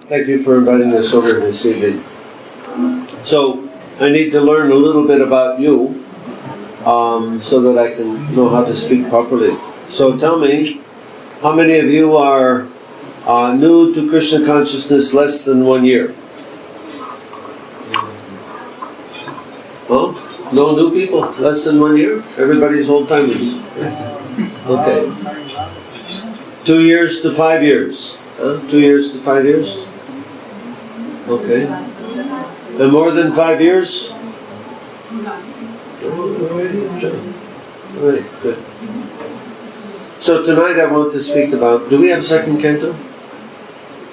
Thank you for inviting us over this evening. So, I need to learn a little bit about you so that I can know how to speak properly. So tell me, how many of you are new to Krishna consciousness less than 1 year? Huh? No new people? Less than 1 year? Everybody's old timers. Okay. 2 years to 5 years. 2 years to 5 years? Okay. And more than 5 years? Alright, good. So tonight I want to speak about, do we have second canto?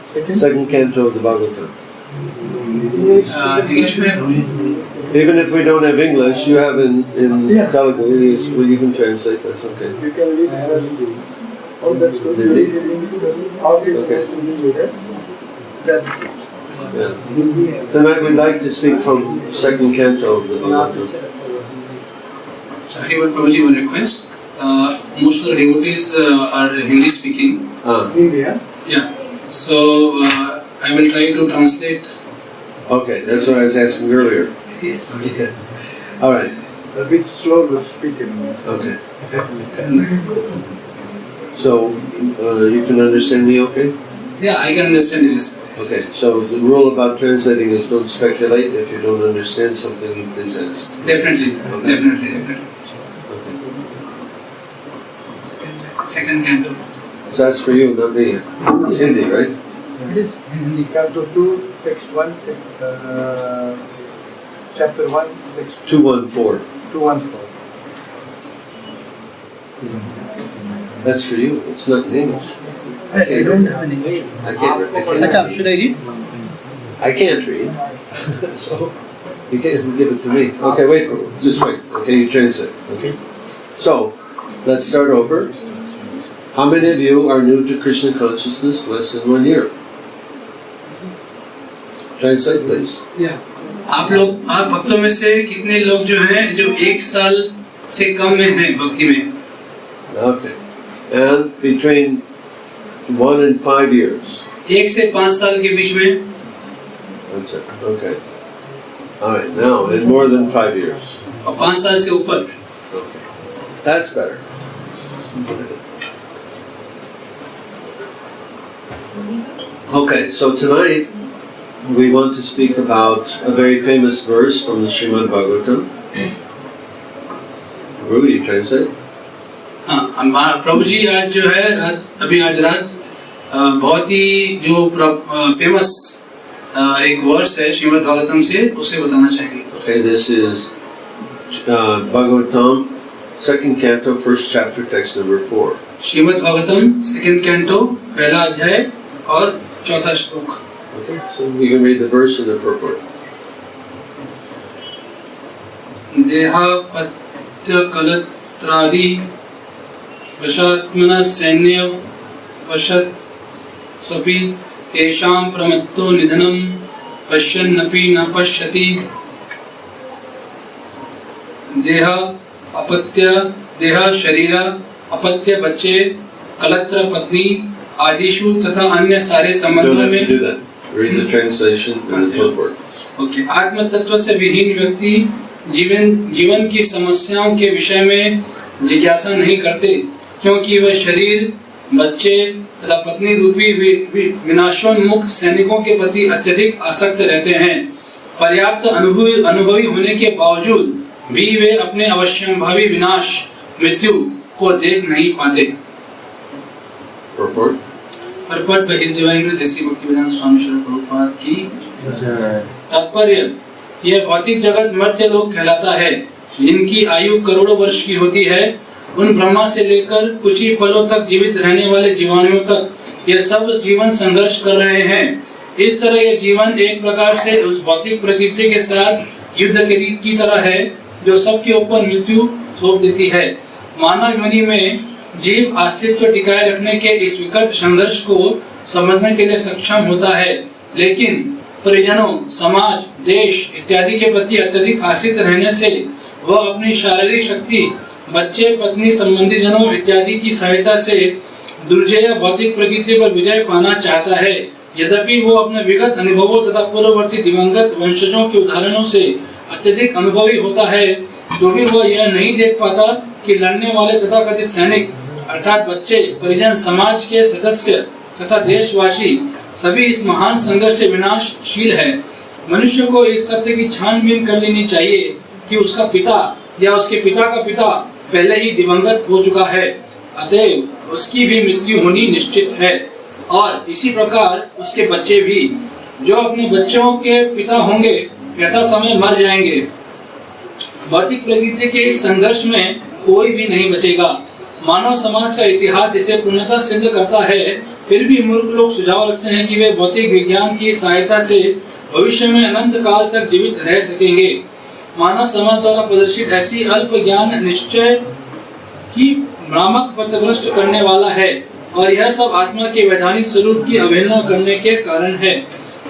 Second canto of the Bhagavatam. English में Even if we don't have English, you have in Telugu, you can translate, that's okay. You can read all that story. Okay. Yeah. Tonight we'd like to speak from second canto of the Bhagavatam. Sorry, but Prabhuji, one request. Most of the devotees are Hindi speaking. India. Yeah. So I will try to translate. Okay, that's what I was asking earlier. Yes, Prabhuji. Okay. All right. A bit slow to speak in. Okay. So you can understand me, okay? Yeah, I can understand this. Okay. So the rule about translating is don't speculate. If you don't understand something, you please ask. Definitely, Okay. definitely. Okay. Second canto. So that's for you, not me. It's Hindi, right? It is Hindi. Canto 2, text 1, chapter 1, text 214. 214. That's for you. It's not in English. I don't have an English. I can't Should I read? I can't read. So you can't give it to me. Okay, wait. Just wait. Okay, you translate. Okay. So let's start over. How many of you are new to Krishna consciousness less than 1 year? Translate, please. Yeah. आप भक्तों में से कितने लोग जो हैं जो 1 साल से कम में हैं भक्ति में? Okay. And between 1 and 5 years. 1 से 5 साल के बीच में. Okay. All right. Now, in more than 5 years. और 5 साल से ऊपर. Okay. That's better. Okay, so tonight we want to speak about a very famous verse from the Srimad Bhagavatam. Guru, you translate? हाँ, प्रभु जी आज जो है अभी आज रात बहुत ही जो फेमस एक वर्स है श्रीमद् भागवतम से उसे बताना चाहेंगे. Okay, this is Bhagavatam, second canto, first chapter, text number 4. Shrimad Bhagavatam second canto पहला अध्याय और चौथा श्लोक. Okay, so you can read the verse and the purport. देहापत्य कलत्रादि वशात्मनः सैन्य वशत् स्वपि तेषां प्रमत्तो निधनं पश्यन्नपि न पश्यति. देह अपत्य देह शरीर अपत्य बच्चे कलत्र पत्नी आदिशु तथा अन्य सारे संबंधों में. Read the translation and the purport. Okay. आत्म तत्व से विहीन व्यक्ति जीवन की समस्याओं के विषय में जिज्ञासा नहीं करते क्योंकि वह शरीर बच्चे तथा पत्नी रूपी विनाशोन्मुख सैनिकों के प्रति अत्यधिक आसक्त रहते हैं. पर्याप्त अनुभवी होने के बावजूद भी वे अपने अवश्यंभावी विनाश मृत्यु को देख नहीं पाते. Purport. Purport by His Divine Grace जैसी भक्तिवेदांत स्वामी श्री प्रभुपाद की. तात्पर्य यह भौतिक जगत मर्त्य लोक कहलाता है जिनकी आयु करोड़ों वर्ष की होती है. उन ब्रह्मा से लेकर कुछ ही पलों तक जीवित रहने वाले जीवाणुओं तक ये सब जीवन संघर्ष कर रहे हैं. इस तरह यह जीवन एक प्रकार से उस भौतिक प्रकृति के साथ युद्ध की तरह है जो सबके ऊपर मृत्यु थोप देती है. मानव योनि में जीव अस्तित्व टिकाए रखने के इस विकट संघर्ष को समझने के लिए सक्षम होता है, लेकिन परिजनों, समाज, देश इत्यादि के प्रति अत्यधिक आश्रित रहने से वह अपनी शारीरिक शक्ति, बच्चे, पत्नी, संबंधी जनों इत्यादि की सहायता से दुर्जय भौतिक प्रकृति पर विजय पाना चाहता है, यद्यपि वो अपने विगत अनुभवों तथा पूर्ववर्ती दिवंगत वंशजों के उदाहरणों से अत्यधिक अनुभवी होता है, तो भी वह यह नहीं देख पाता कि लड़ने वाले तथाकथित सैनिक अर्थात बच्चे, परिजन, समाज के सदस्य तथा देशवासी सभी इस महान संघर्ष से विनाशशील है। मनुष्य को इस तथ्य की छानबीन कर लेनी चाहिए कि उसका पिता या उसके पिता का पिता पहले ही दिवंगत हो चुका है, अतएव उसकी भी मृत्यु होनी निश्चित है, और इसी प्रकार उसके बच्चे भी जो अपने बच्चों के पिता होंगे यथा समय मर जाएंगे। भौतिक प्रकृति के इस संघर्ष में कोई भी नहीं बचेगा। मानव समाज का इतिहास इसे पूर्णतः सिद्ध करता है। फिर भी मूर्ख लोग सुझाव रखते हैं कि वे भौतिक विज्ञान की सहायता से भविष्य में अनंत काल तक जीवित रह सकेंगे। मानव समाज द्वारा प्रदर्शित ऐसी अल्प ज्ञान निश्चय ही भ्रामक पथभ्रष्ट करने वाला है, और यह सब आत्मा के वैधानिक स्वरूप की अवहेलना करने के कारण है।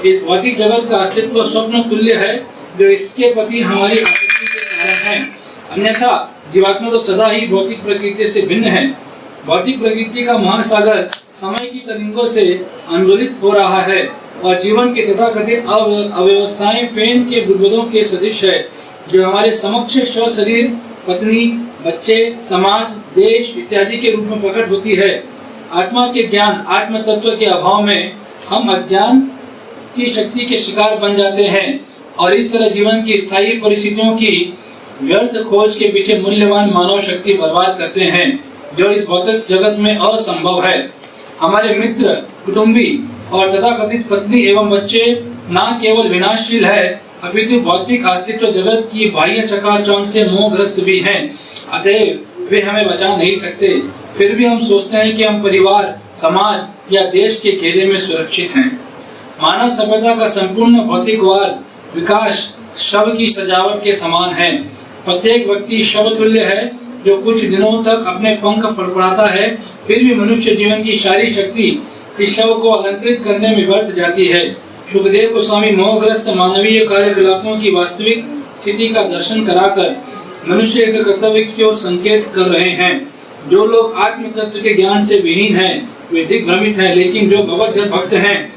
इस भौतिक जगत का अस्तित्व स्वप्न तुल्य है, जो इसके प्रति हमारी आसक्ति के कारण है। अन्यथा जीवात्मा तो सदा ही भौतिक प्रकृति से भिन्न है। भौतिक प्रकृति का महासागर समय की तरंगों से आंदोलित हो रहा है, और जीवन की तथाकथित अव्यवस्थाएं फेन के बुदबुदों के सदृश है, जो हमारे समक्ष शरीर, पत्नी, बच्चे, समाज, देश इत्यादि के रूप में प्रकट होती है। आत्मा के ज्ञान, आत्म तत्व के अभाव में हम अज्ञान की शक्ति के शिकार बन जाते हैं, और इस तरह जीवन की स्थायी परिस्थितियों की व्यर्थ खोज के पीछे मूल्यवान मानव शक्ति बर्बाद करते हैं, जो इस भौतिक जगत में असंभव है। हमारे मित्र, कुटुंबी और तथाकथित पत्नी एवं बच्चे न केवल विनाशशील है, अपितु भौतिक अस्तित्व जगत की बाह्य चकाचौंध से मोहग्रस्त भी हैं। अतएव वे हमें बचा नहीं सकते। फिर भी हम सोचते हैं कि हम परिवार, समाज या देश के घेरे में सुरक्षित हैं। मानव सभ्यता का संपूर्ण भौतिकवाद विकास शव की सजावट के समान है। प्रत्येक व्यक्ति शव तुल्य है, जो कुछ दिनों तक अपने पंख फड़फड़ाता है, फिर भी मनुष्य जीवन की सारी शक्ति इस शव को अलंकृत करने में व्यर्थ जाती है। सुखदेव गोस्वामी मोहग्रस्त मानवीय कार्यकलापों की वास्तविक स्थिति का दर्शन कराकर मनुष्य के कर्तव्य की ओर संकेत कर रहे हैं। जो लोग आत्म तत्व के ज्ञान से विहीन हैं, वे दिग्भ्रमित हैं, लेकिन जो भगवत भक्त हैं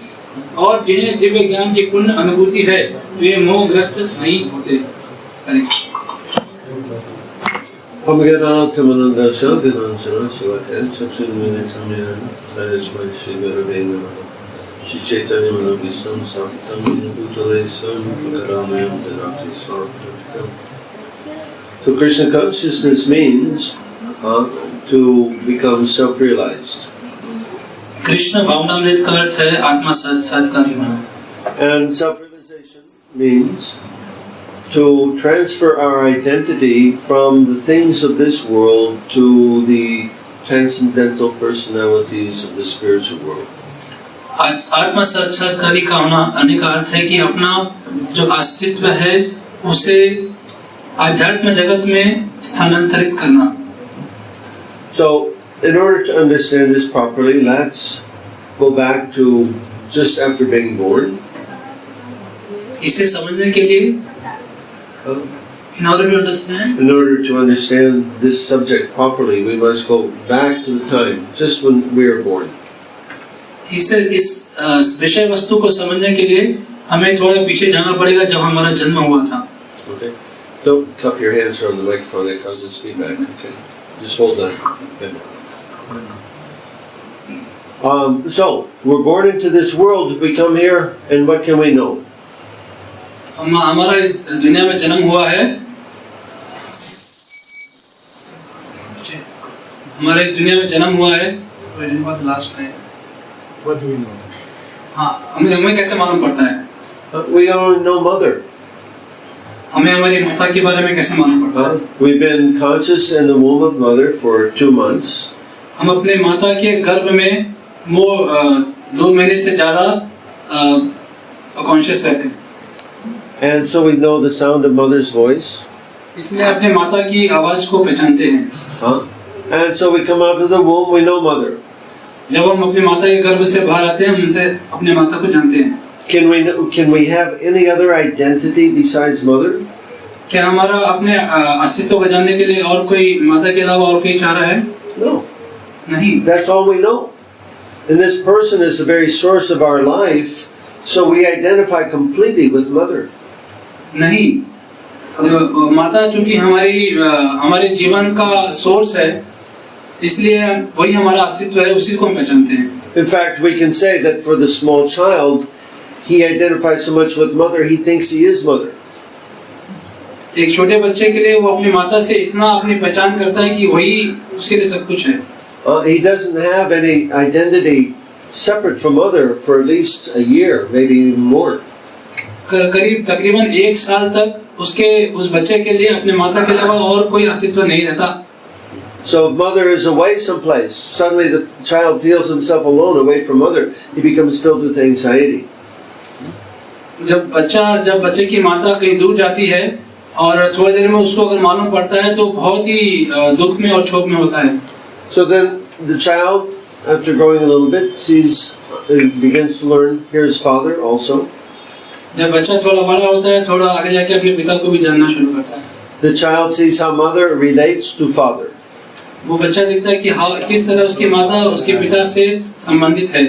और जिन्हें दिव्य ज्ञान की पूर्ण अनुभूति है, वे मोहग्रस्त नहीं होते। Shri Chaitanya Manabhistam Sahitam Bhutale Svam Pakaramayam Dadati Swapantikam. So Krishna consciousness means to become self-realized. Krishna भावनामृत का अर्थ है आत्मा साक्षात्कारी होना। And self-realization means to transfer our identity from the things of this world to the transcendental personalities of the spiritual world. आत्मा साक्षात्कारी का होना आने का अर्थ है कि अपना जो अस्तित्व है उसे आध्यात्म जगत में स्थानांतरित करना। So, in order to understand this properly, let's go back to just after being born. इसे समझने के लिए in order to understand this subject properly, we must go back to the time just when we were born. इस विषय वस्तु को समझने के लिए हमें थोड़ा पीछे जाना पड़ेगा, जब हमारा जन्म हुआ था। Okay. Don't cup your hands around the microphone; it causes feedback. Okay. Just hold that. So we're born into this world. We come here, and what can we know? हमारा इस दुनिया में जन्म हुआ है। हमारा इस दुनिया में जन्म हुआ है। Last time What do we know? हाँ, हमें कैसे मालूम पड़ता है? We only know mother. हमें हमारी माता के बारे में कैसे मालूम पड़ता है? We've been conscious in the womb of mother for 2 months. हम अपने माता के गर्भ में 2 महीने से ज़्यादा कॉन्शियस रहते हैं। And so we know the sound of mother's voice. इसलिए अपने माता की आवाज को पहचानते हैं। And so we come out of the womb, we know mother. जब हम अपने माता के गर्भ से बाहर आते हैं, हम उनसे अपने माता को जानते हैं। Can we have any other identity besides mother? क्या हमारा अपने अस्तित्व को जानने के लिए और कोई माता के अलावा और कोई चारा है? No. नहीं। That's all we know. And this person is the very source of our life, so we identify completely with mother. नहीं, माता चूंकि हमारे जीवन का सोर्स है, इसलिए वही हमारा अस्तित्व है, उसी को हम पहचानते हैं. In fact, we can say that for the small child, he identifies so much with mother, he thinks he is mother. एक छोटे बच्चे के लिए वो अपनी माता से इतना अपनी पहचान करता है कि वही उसके लिए सब कुछ है. He doesn't have any identity separate from mother for at least a year, maybe even more. तकरीबन 1 साल तक उस बच्चे के लिए अपने माता के अलावा और कोई अस्तित्व नहीं रहता. So if mother is away someplace, suddenly the child feels himself alone away from mother, he becomes filled with anxiety. जब बच्चे की माता कहीं दूर जाती है और थोड़ी देर में उसको अगर मालूम पड़ता है तो बहुत ही दुख में और क्षोभ में होता है. So then the child, after growing a little bit, begins to learn, here's father also. जब बच्चा थोड़ा बड़ा होता है, थोड़ा आगे जाके अपने पिता को भी जानना शुरू करता है. The child sees how mother relates to father. वो बच्चा देखता है कि किस तरह उसकी माता उसके पिता से संबंधित है.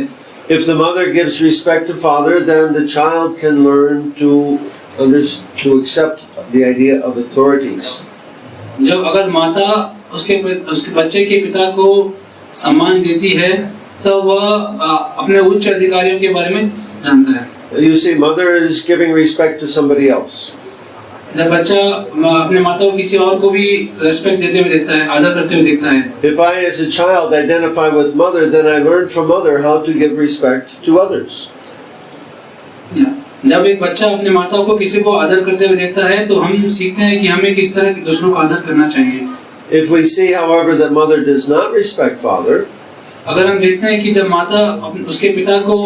If the mother gives respect to father, then the child can learn to accept the idea of authorities. जब अगर माता उसके बच्चे के पिता को सम्मान देती है, तब वह अपने उच्च अधिकारियों के बारे में जानता है. You see, mother is giving respect to somebody else. जब बच्चा अपने माता को किसी और को भी रेस्पेक्ट देते हुए देखता है, आदर करते हुए देखता है. If I as a child identify with mother, then I learn from mother how to give respect to others. जब एक बच्चा अपने माता को किसी को आदर करते हुए देखता है, तो हम सीखते हैं कि हमें किस तरह दूसरों को आदर करना चाहिए. If we see, however, that mother does not respect father, अगर हम देखते हैं कि जब माता उसके पिता को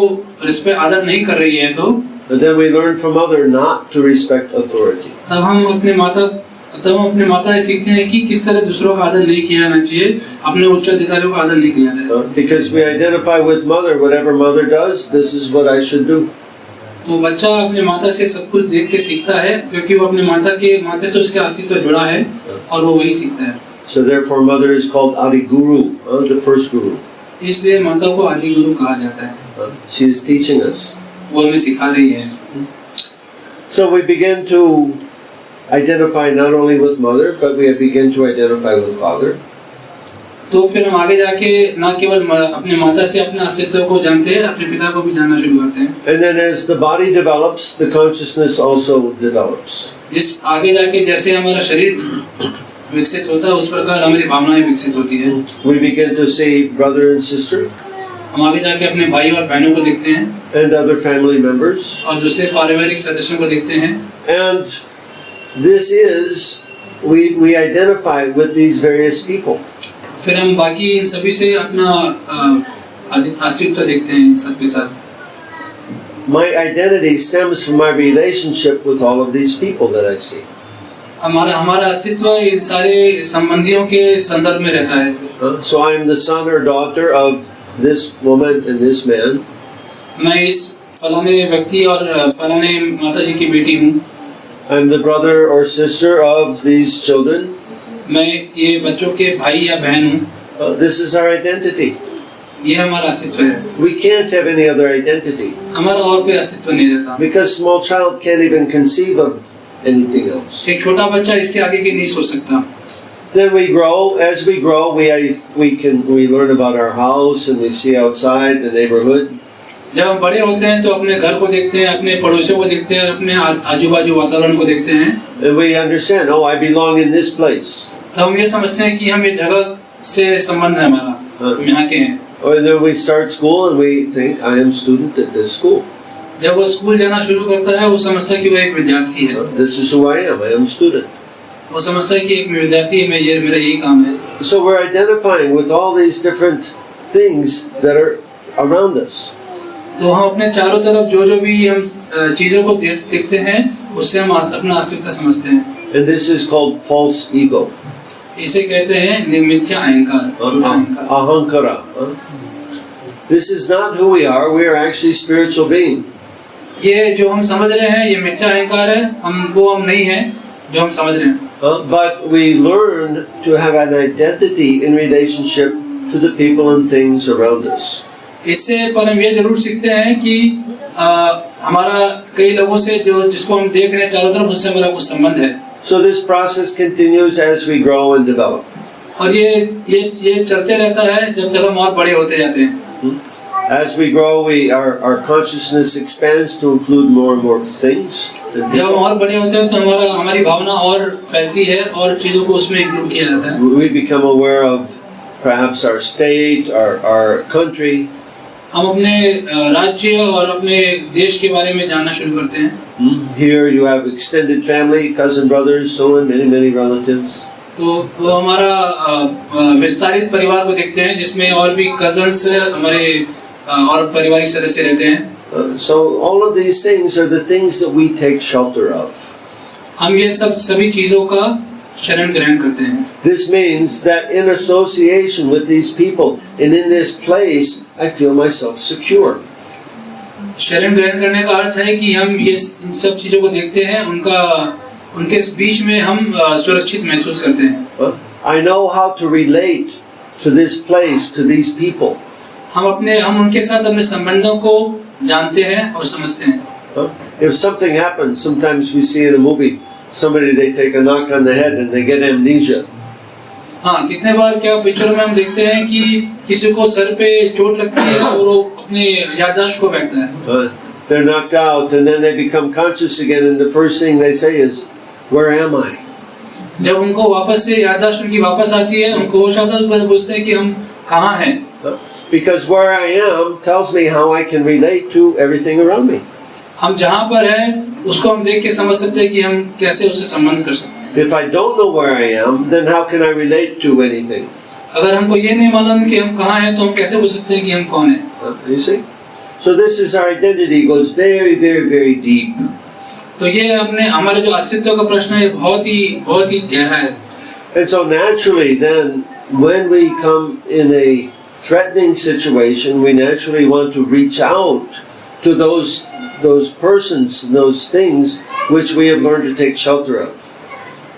रिस्पेक्ट आदर नहीं कर रही है, तो then we learn from mother not to respect authority. तब हम अपने माता से सीखते हैं कि किस तरह दूसरों का आदर नहीं किया जाना चाहिए, अपने उच्च अधिकारियों का आदर नहीं किया जाए. Because we identify with mother, whatever mother does, this is what I should do. तो बच्चा अपने माता से सब कुछ देख के सीखता है, क्योंकि वो अपने माता से उसका अस्तित्व जुड़ा है और वो वही सीखता है. So therefore, mother is called Adi Guru, the first guru. इसलिए माता को आदि गुरु कहा जाता है. She is teaching us. वो हमें सिखा रही है. So we begin to identify not only with mother, but we begin to identify with father. तो फिर हम आगे जाके ना केवल अपने माता से अपने अस्तित्व को जानते हैं, अपने पिता को भी जानना शुरू करते हैं. And then as the body develops, the consciousness also develops. जिस आगे जाके जैसे हमारा शरीर विकसित होता है, उस प्रकार हमारी भावनाएं विकसित होती हैं. We begin to see brother and sister. हम आगे जाके अपने भाई और बहनों को देखते हैं. And other family members. और दूसरे पारिवारिक सदस्यों को देखते हैं. And this is, we identify with these various people. फिर हम बाकी इन सभी से अपना अस्तित्व देखते हैं सबके साथ. My identity stems from my relationship with all of these people that I see. हमारा अस्तित्व इन सारे संबंधियों के संदर्भ में रहता है. So I am the son or daughter of this woman and this man. मैं इस फलाने व्यक्ति और फलाने माता जी की बेटी हूँ. I am the brother or sister of these children. मैं ये बच्चों के भाई या बहन हूँ. This is our identity. ये हमारा अस्तित्व है. We can't have any other identity. हमारा और कोई अस्तित्व नहीं रहता. Because small child can't even conceive of anything else. एक छोटा बच्चा इसके आगे के नहीं सोच सकता. Then we grow. As we grow, we learn about our house and we see outside the neighborhood. जब हम बड़े होते हैं तो अपने घर को देखते हैं, अपने पड़ोसियों को देखते हैं, अपने आजू-बाजू वातावरण को देखते हैं. And we understand, oh, I belong in this place. तो हम ये समझते हैं कि हम ये जगह से संबंध है हमारा, हम यहाँ के हैं. And then we start school and we think, I am student at this school. जब वो स्कूल जाना शुरू करता है, वो समझता है कि वो एक विद्यार्थी है. This is who I am student. वो समझता है कि एक विद्यार्थी है, मेरा यही काम है. So we're identifying with all these different things that are around us. तो हम अपने चारों तरफ जो भी हम चीजों को देखते हैं, उससे हम अपना अस्तित्व समझते हैं. And this is called false ego. इसे कहते हैं मिथ्या अहंकार. Ahankara. This is not who we are. We are actually spiritual being. ये जो हम समझ रहे हैं, ये मिथ्या अहंकार है. हम नहीं हैं जो हम समझ रहे हैं. But we learn to have an identity in relationship to the people and things around us. इससे पर हम ये जरूर सीखते हैं कि हमारा कई लोगों से जिसको हम देख रहे हैं चारों तरफ, उससे हमारा कुछ संबंध है। So this process continues as we grow and develop. और ये चलते रहता है जब तक हम और बड़े होते जाते हैं। As we grow, our consciousness expands to include more and more things. जब हम और बड़े होते हैं तो हमारी भावना और फैलती है और चीजों को उसमें इंक्लूड किया जाता है। We become aware of perhaps our state, our country. हम अपने राज्य और अपने देश के बारे में जानना शुरू करते हैं। Here you have extended family, cousin, brothers, so on, many relatives. तो वो हमारा विस्तारित परिवार को देखते हैं जिसमें और भी कजन्स हमारे और पारिवारिक सदस्य रहते हैं। So all of these things are the things that we take shelter of. हम ये सभी चीजों का शरण ग्रहण करते हैं। This means that in association with these people and in this place, I feel myself secure. शरण ग्रहण करने का अर्थ है कि हम ये इन सब चीजों को देखते हैं, उनके बीच में हम सुरक्षित महसूस करते हैं। I know how to relate to this place, to these people. हम उनके साथ अपने संबंधों को जानते हैं और समझते हैं। If something happens, sometimes we see in a movie, somebody they take a knock on the head and they get amnesia. हाँ, कितने बार क्या पिक्चरों में हम देखते हैं कि किसी को सर पे चोट लगती है और वो अपने याददाश्त को बैठता है। They're knocked out and then they become conscious again and the first thing they say is, where am I? जब उनको वापस से याददाश्त उनकी वापस आती है, उनको होश आता है तो पूछते हैं कि हम कहाँ हैं? Because where I am tells me how I can relate to everything around me. हम जहाँ पर हैं उसको हम देख के समझ सकते हैं कि हम कैसे उससे संबंध कर सकते हैं। If I don't know where I am, then how can I relate to anything? अगर हमको ये नहीं मालूम कि हम कहाँ हैं तो हम कैसे बोल सकते हैं कि हम कौन हैं? You see? So this is our identity goes very deep. तो ये हमारे जो अस्तित्व का प्रश्न है बहुत ही गहरा है। And so naturally then when we come in a threatening situation, we naturally want to reach out to those persons and those things which we have learned to take shelter of.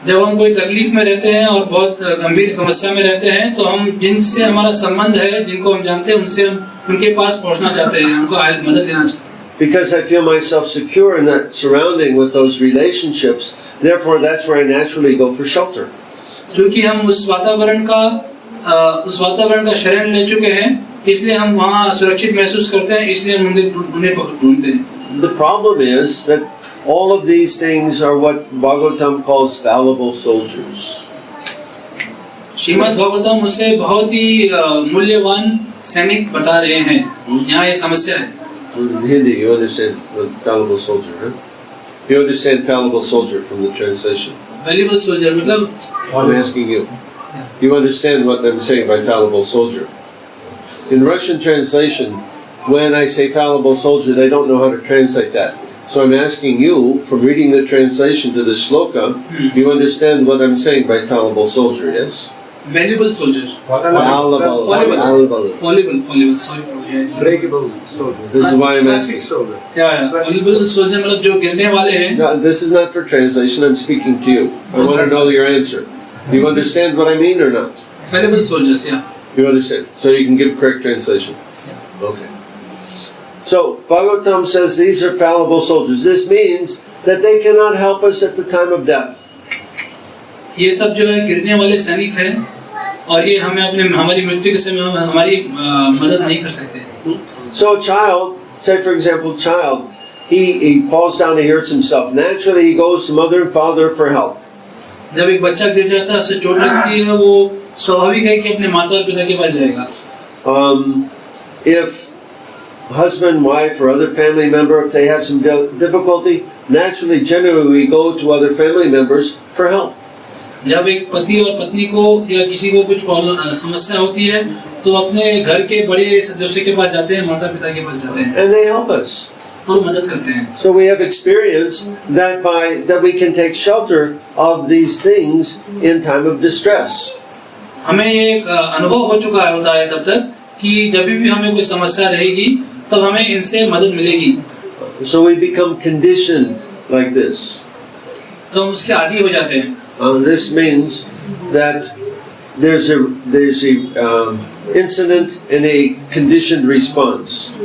जब हम कोई तकलीफ में रहते हैं और बहुत गंभीर समस्या में रहते हैं तो हम जिनसे हमारा संबंध है, जिनको हम जानते हैं, उनसे हम उनके पास पहुंचना चाहते हैं, उनको मदद लेना चाहते हैं। Because I feel myself secure in that surrounding with those relationships, therefore that's where I naturally go for shelter. क्योंकि हम उस वातावरण का शरण ले चुके हैं, इसलिए हम वहाँ सुरक्षित महसूस करते हैं, इसलिए हम उन्हें ढूंढते हैं। The problem is that all of these things are what Bhagavatam calls fallible soldiers. Shrimad Bhagavatam उसे बहुत ही मूल्यवान सैनिक बता रहे हैं। यहाँ ये समस्या है। In Hindi, you understand what fallible soldier, huh? You understand fallible soldier from the translation. Fallible soldier मतलब? I'm asking you. You understand what I'm saying by fallible soldier? In Russian translation, when I say fallible soldier, they don't know how to translate that. So I'm asking you, from reading the translation to the shloka, you understand what I'm saying by fallible soldier, yes? Valuable soldier. Fallible. Sorry. Breakable soldier. This is why I'm asking. Yeah. Fallible soldier मतलब जो गिरने वाले हैं। No, this is not for translation. I'm speaking to you. I want to know your answer. Do you understand what I mean or not? Fallible soldiers, yeah. You understand. So you can give correct translation. Yeah. Okay. So Bhagavatam says these are fallible soldiers. This means that they cannot help us at the time of death. ये सब जो है गिरने वाले सैनिक हैं और ये हमारी मृत्यु के समय हमारी मदद नहीं कर सकते। So a child, say for example, he falls down, he hurts himself. Naturally, he goes to mother and father for help. जब एक बच्चा गिर जाता है, उसे चोट लगती है, वो स्वाभाविक है कि अपने माता और पिता के पास जाएगा। If husband, wife, or other family member, if they have some difficulty, naturally, generally, we go to other family members for help. जब एक पति और पत्नी को या किसी को कुछ समस्या होती है तो अपने घर के बड़े सदस्य के पास जाते हैं, माता पिता के पास जाते हैं। And they help us. और मदद करते हैं। So we have experienced that we can take shelter of these things in time of distress. हमें ये अनुभव हो चुका होता है तब तक कि जब भी हमें कोई समस्या रहेगी तब हमें इनसे मदद मिलेगी। So we become conditioned like this. तो हम उसके आदी हो जाते हैं। This means that there's a incident and a conditioned response.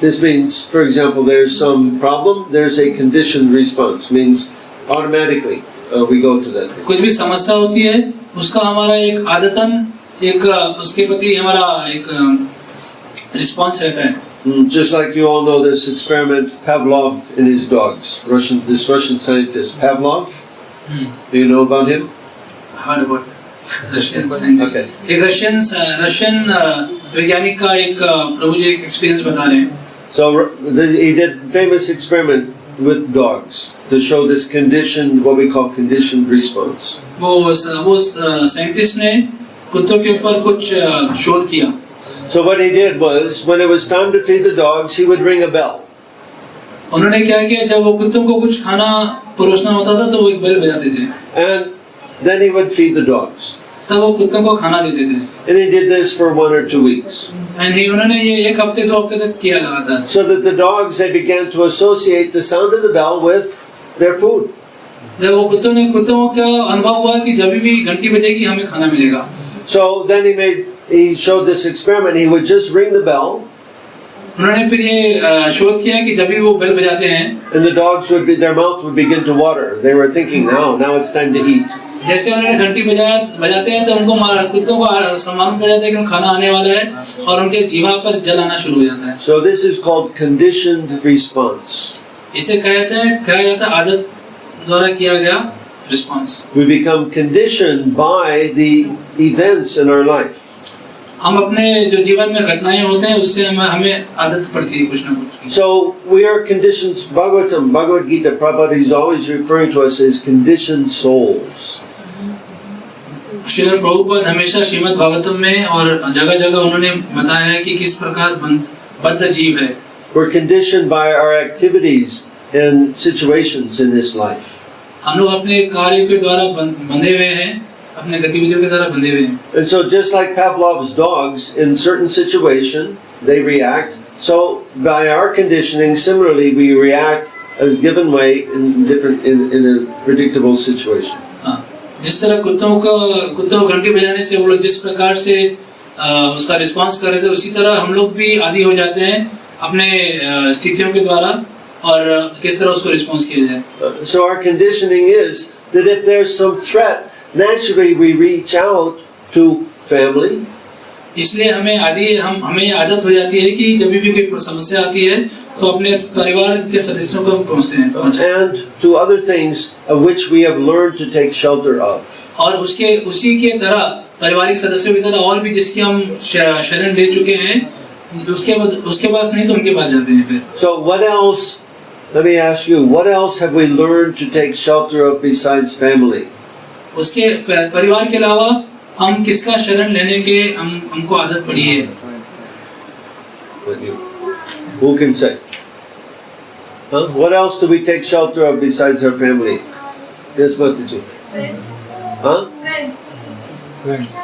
This means, for example, there's some problem, there's a conditioned response. Means automatically we go to that thing. कुछ भी समस्या होती है उसका हमारा एक आदतन एक उसके प्रति हमारा एक रिस्पॉन्स रहता है. Just like you all know this experiment, Pavlov and his dogs. This Russian scientist, Pavlov. Do you know about him? Heard about Russian scientist. Okay. एक रशियन वैज्ञानिक का एक प्रभु जी एक एक्सपीरियंस बता रहे हैं. So he did famous experiment with dogs to show this conditioned, what we call conditioned response. वो scientist ने कुत्तों के ऊपर कुछ शोध किया. So what he did was, when it was time to feed the dogs, he would ring a bell. उन्होंने क्या किया, जब वो कुत्तों को कुछ खाना परोसना होता था तो वो एक बेल बजाते थे. And then he would feed the dogs. तब वो कुत्तों को खाना देते थे. And he did this for 1 or 2 weeks. And उन्होंने ये 1 हफ्ते 2 हफ्ते तक किया लगातार. So that the dogs, they began to associate the sound of the bell with their food. जब वो कुत्तों को क्या अनुभव हुआ कि जब भी घंटी बजेगी हमें खाना मिलेगा. So then he showed this experiment. He would just ring the bell. उन्होंने फिर ये शोध किया कि जब भी वो बेल बजाते हैं, and the dogs their mouth would begin to water. They were thinking, now it's time to eat. जैसे उन्होंने घंटी बजाते हैं तो उनको कुत्तों को सम्मान पड़ जाता है कि खाना आने वाला है और उनके जीवा पर जल आना शुरू हो जाता है. So this is called conditioned response. इसे कहा जाता है आदत द्वारा किया गया response. We become conditioned by the events in our life. हम अपने जो जीवन में घटनाएं होते हैं उससे हमें आदत पड़ती है कुछ ना कुछ. So we are conditioned. Bhagavad Gita, Prabhupada is always referring to us as conditioned souls. Srila Prabhupada हमेशा श्रीमद् भागवतम में और जगह जगह उन्होंने बताया है कि किस प्रकार बद्ध जीव है. We're conditioned by our activities and situations in this life. हम लोग अपने कार्य के द्वारा बंधे हुए हैं, अपने गतिविधियों के द्वारा बंधे हुए हैं. And so just like Pavlov's dogs, in certain situation they react. So by our conditioning, similarly we react as given way in a predictable situation. जिस तरह कुत्तों को घंटी बजाने से वो लोग जिस प्रकार से उसका रिस्पांस कर रहे थे, उसी तरह हम लोग भी आदी हो जाते हैं अपने स्थितियों के द्वारा और किस तरह उसको रिस्पांस किया जाए. So our conditioning is that if there's some threat, naturally we reach out to family. इसलिए हमें आदत हो जाती है कि जब भी कोई समस्या आती है तो अपने परिवार के सदस्यों को पहुंचते हैं. And to other things of which we have learned to take shelter of. और उसी के तरह पारिवारिक सदस्यों की तरह और भी जिसकी हम शरण ले चुके हैं उसके पास नहीं तो उनके पास जाते हैं फिर. So what else? Let me ask you. What else have we learned to take shelter of besides family? उसके परिवार के अलावा हम किसका शरण लेने के हमको आदत पड़ी है? Who can say? Huh? What else do we take shelter of besides our family? Yes, Mataji. Huh?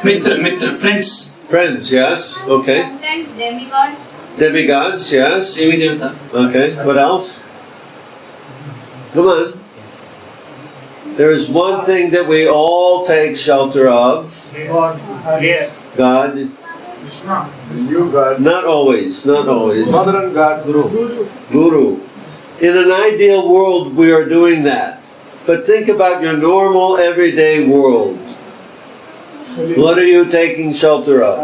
Friends. Friends, yes. Okay. Sometimes demigods. Demigods, yes. देवी देवता. Okay. What else? Come on. There is one thing that we all take shelter of. God. You God. Not always. Mother and God, Guru. In an ideal world, we are doing that. But think about your normal, everyday world. What are you taking shelter of?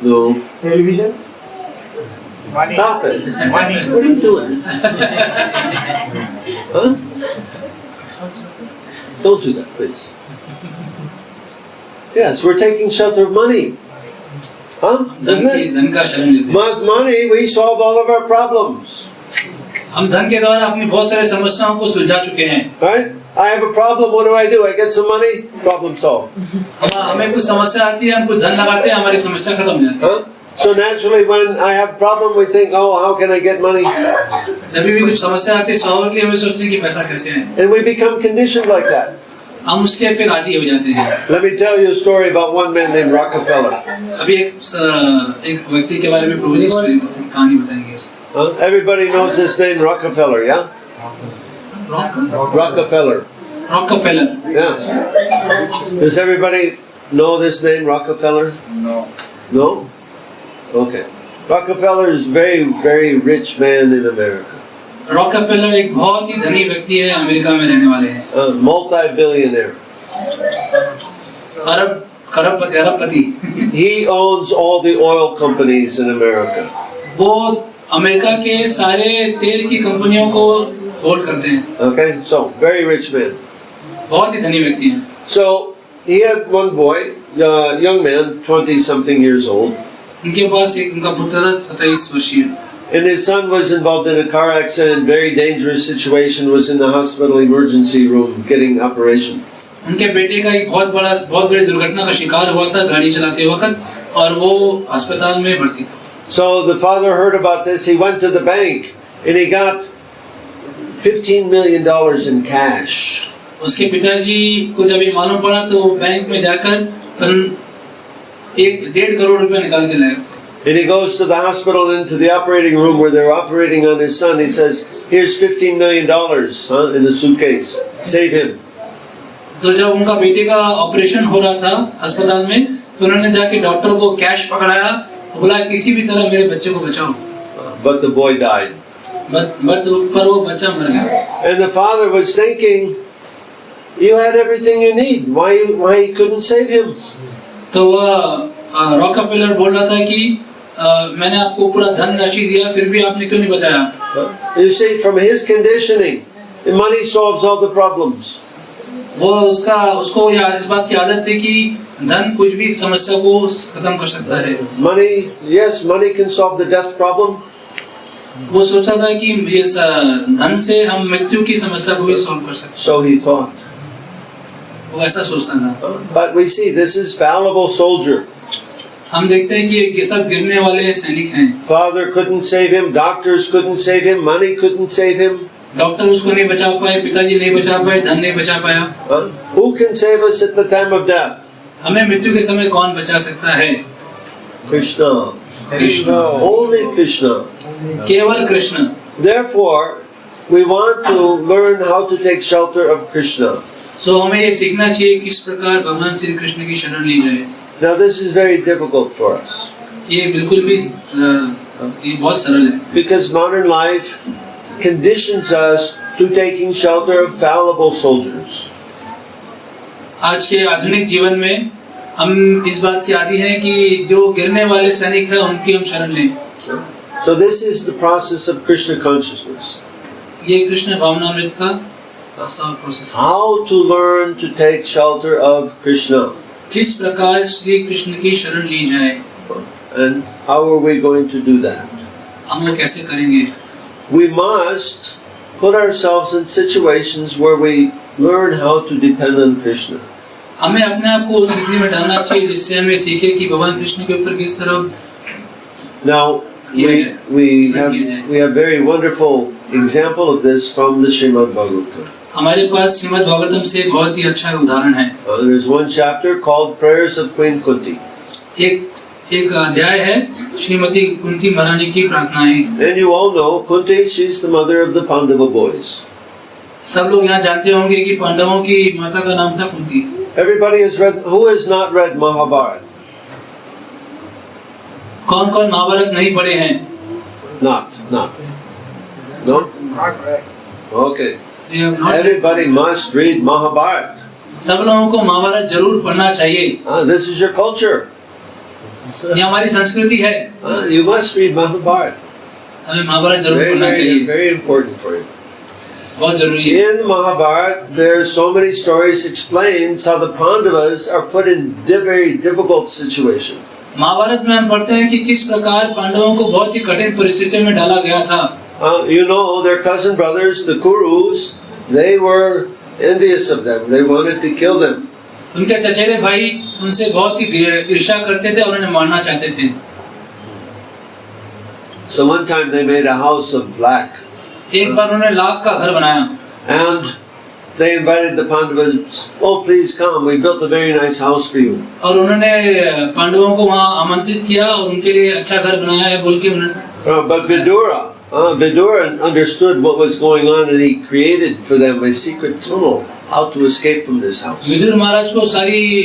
No. Television. Money. Stop it. Money. What are you doing? Huh? Don't do that, please. Yes, we're taking shelter of money. Huh? Isn't it? धन का शरण लेते हैं. With money, we solve all of our problems. हम धन के द्वारा अपनी बहुत सारे समस्याओं को सुलझा चुके हैं. Right? I have a problem. What do? I get some money. Problem solved. हमें कुछ समस्या आती है, हम कुछ धन लगाते हैं, हमारी समस्या खत्म हो जाती है. Huh? So naturally, when I have a problem, we think, "Oh, how can I get money?" जब भी कुछ समस्या आती है, स्वाभाविकली हमें सोचते हैं कि पैसा कैसे है. And we become conditioned like that. हम उसके फिर आदी हो जाते हैं. Let me tell you a story about one man named Rockefeller. अभी एक व्यक्ति के बारे में प्रभु जी कहानी बताएंगे. Everybody knows this name, Rockefeller, yeah? Rockefeller. Rockefeller. Yeah. Does everybody know this name, Rockefeller? No. No? Okay. Rockefeller is very, very rich man in America. Rockefeller एक बहुत ही धनी व्यक्ति है, अमेरिका में रहने वाले हैं। A multi-billionaire. अरबपति। He owns all the oil companies in America. वो अमेरिका के सारे तेल की कंपनियों को होल्ड करते हैं। Okay, so very rich man. बहुत ही धनी व्यक्ति हैं। So he had one boy, young man, 20-something years old. उनके पास एक उनका पुत्र था 27 वर्षीय। And his son was involved in a car accident, very dangerous situation, was in the hospital emergency room getting operation. उनके बेटे का एक बहुत बड़ी दुर्घटना का शिकार हुआ था गाड़ी चलाते वक्त, और वो अस्पताल में भर्ती था। So the father heard about this. He went to the bank and he got $15 million in cash. उसके पिताजी को जब ये मालूम पड़ा तो बैंक में जाकर 1.5 करोड़ रुपया निकाल के लाया। And he goes to the hospital, into the operating room where they're operating on his son. He says, "Here's $15 million in a suitcase. Save him." तो जब उनका बेटे का ऑपरेशन हो रहा था अस्पताल में, तो उन्होंने जाके डॉक्टर को कैश पकड़ाया और बोला किसी भी तरह मेरे बच्चे को बचाओ। But the boy died. पर वो बच्चा मर गया। And the father was thinking, "You had everything you need. Why you couldn't save him?" तो वह रॉकफेलर बोल रहा था कि मैंने आपको पूरा धन राशि दिया, फिर भी आपने क्यों नहीं बचाया? You see, from his conditioning, money solves all the problems. वो उसको इस बात की आदत थी कि धन कुछ भी समस्या को खत्म कर सकता है। Money can solve the death problem. वो सोचा था कि इस धन से हम मृत्यु की समस्या को भी सॉल्व कर सकते हैं। So he thought. वो ऐसा सोचता था। But we see this is fallible soldier. हम देखते हैं कि ये सब गिरने वाले सैनिक हैं। Father couldn't save him, doctors couldn't save him, money couldn't save him. Doctor उसको नहीं बचा पाए, पिताजी नहीं बचा पाए, धन नहीं बचा पाया। Who can save us at the time of death? हमें मृत्यु के समय कौन बचा सकता है? Krishna. कृष्ण। Only Krishna. केवल Krishna. Therefore, we want to learn how to take shelter of Krishna. So हमें ये सीखना चाहिए किस प्रकार भगवान श्री कृष्ण की शरण ली जाए। Now this is very difficult for us. ये बिल्कुल भी ये बहुत सरल है। Because modern life conditions us to taking shelter of fallible soldiers. आज के आधुनिक जीवन में हम इस बात के आदी हैं कि जो गिरने वाले सैनिक हैं उनकी हम शरण लें। So this is the process of Krishna consciousness. ये कृष्ण भावनामृत का process. How to learn to take shelter of Krishna. किस प्रकार श्री कृष्ण की शरण ली जाए। And how are we going to do that? हम वो कैसे करेंगे? We must put ourselves in situations where we learn how to depend on Krishna. हमें अपने आप को उस स्थिति में डालना चाहिए जिससे हमें सीखे कि भगवान कृष्ण के ऊपर किस तरह। Now we have very wonderful example of this from the Srimad Bhagavatam. हमारे पास श्रीमद् भागवतम से बहुत ही अच्छा उदाहरण है। There's one chapter called Prayers of Queen Kunti. एक अध्याय है श्रीमती कुंती महारानी की प्रार्थनाएं। And you all know Kunti, she's the mother of the Pandava boys. सब लोग यहाँ जानते होंगे कि पांडवों की माता का नाम था Kunti. Everybody has read. Who has not read Mahabharata? कौन-कौन महाभारत नहीं पढ़े हैं? Not. No. Not right. Okay. Everybody must read Mahabharata. सब लोगों को महाभारत जरूर पढ़ना चाहिए। This is your culture. ये हमारी संस्कृति है। You must read Mahabharata. हमें महाभारत जरूर पढ़ना चाहिए। Very important for you. बहुत जरूरी है। In Mahabharata, there are so many stories explains how the Pandavas are put in very difficult situations. Mahabharat में हम पढ़ते हैं कि किस प्रकार पांडवों को बहुत ही कठिन परिस्थितियों में डाला गया था। You know, their cousin brothers, the Kurus, they were envious of them. They wanted to kill them. उनके चचेरे भाई उनसे बहुत ही ईर्ष्या करते थे और उन्हें मारना चाहते थे। So one time they made a house of lac. एक बार उन्होंने लाख का घर बनाया। And they invited the Pandavas. Oh, please come. We built a very nice house for you. और उन्होंने पांडवों को वहाँ आमंत्रित किया और उनके लिए अच्छा घर बनाया है बोल के उन्होंने। But Vidura understood what was going on, and he created for them a secret tunnel how to escape from this house. Vidur महाराज को सारी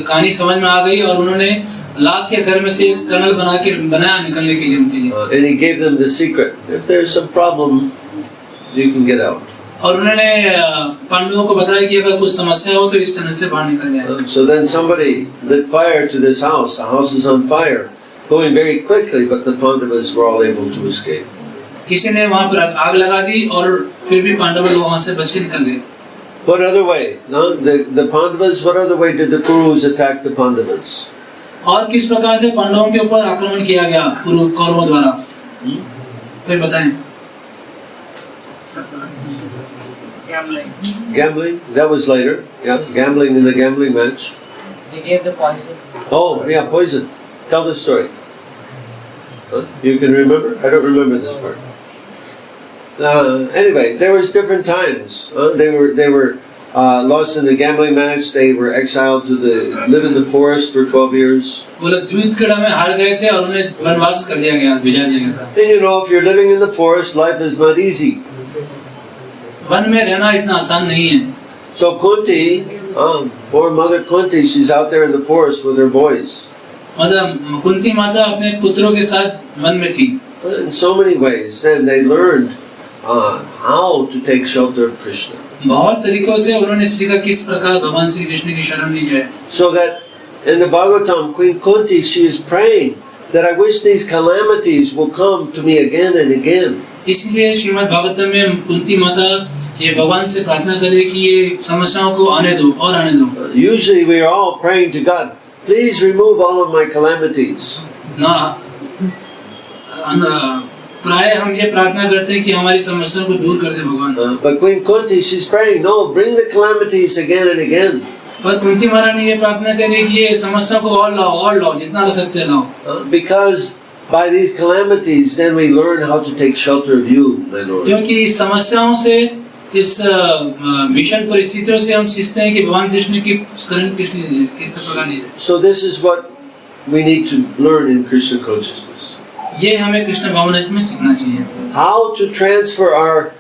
कहानी समझ में आ गई और उन्होंने लाख के घर में से एक टनल बनाया निकलने के लिए उनके लिए। And he gave them the secret. If there's some problem, you can get out. और उन्होंने पांडवों को बताया कि अगर कुछ समस्या हो तो इस टनल से बाहर निकल जाए। So then somebody lit fire to this house. The house is on fire, going very quickly, but the Pandavas were all able to escape. किसी ने वहाँ पर आग लगा दी और फिर भी पांडव लोग वहाँ से बच के निकल गए। What other way? No, the Pandavas. What other way did the Kurus attack the Pandavas? और किस प्रकार से पांडवों के ऊपर आक्रमण किया गया कौरवों द्वारा? कोई बताएं? Gambling. That was later. Yeah, gambling in the gambling match. They gave the poison. Oh, yeah, poison. Tell the story. Huh? You can remember? I don't remember this part. Anyway, there was different times. They were lost in the gambling match. They were exiled to live in the forest for 12 years. वो लोग युद्ध कड़ा में हार गए थे और उन्हें वनवास कर दिया गया, भेजा दिया गया था। And you know, if you're living in the forest, life is not easy. One में रहना इतना आसान नहीं है। So Kunti, poor mother Kunti, she's out there in the forest with her boys. मतलब कुंती माता अपने पुत्रों के साथ वन में थी। In so many ways, and they learned how to take shelter of Krishna. बहुत तरीकों से उन्होंने सीखा किस प्रकार भगवान श्री कृष्ण की शरण ली जाए। So that in the Bhagavatam, Queen Kunti, she is praying that I wish these calamities will come to me again and again. इसलिए श्रीमद् भागवतम में कुंती माता ये भगवान से प्रार्थना करे कि ये समस्याओं को आने दो और आने दो। Usually we are all praying to God, please remove all of my calamities. ना प्राय हम ये प्रार्थना करते हैं कि हमारी समस्याओं को दूर कर दे भगवान। But Queen Kunti, she's praying, no, bring the calamities again and again. पर कुंती महारानी ने ये प्रार्थना करी कि ये समस्या को और लाओ जितना कर सकते हैं लाओ। Because by these calamities, then we learn how to take shelter of you, my Lord. क्योंकि समस्याओं से इस भीषण परिस्थितियों से हम सीखते हैं कि भगवान कृष्ण की शरण किस प्रकार ली जाए। So this is what we need to learn in Krishna consciousness. ये हमें कृष्ण भावना में सीखना चाहिए। How to transfer our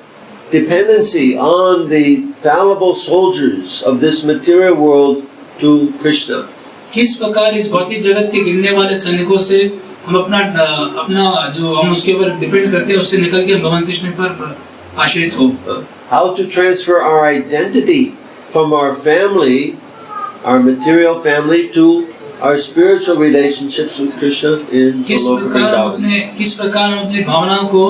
dependency on the fallible soldiers of this material world to Krishna. किस प्रकार इस भौतिक जगत के गिरने वाले सैनिकों से हम अपना जो हम उसके ऊपर डिपेंड करते हैं उससे निकल के भगवान कृष्ण पर आश्रित हो। How to transfer our identity from our family, our material family, to our spiritual relationships with Krishna in the Loka Vrindavan. किस प्रकार हम अपनी भावनाओं को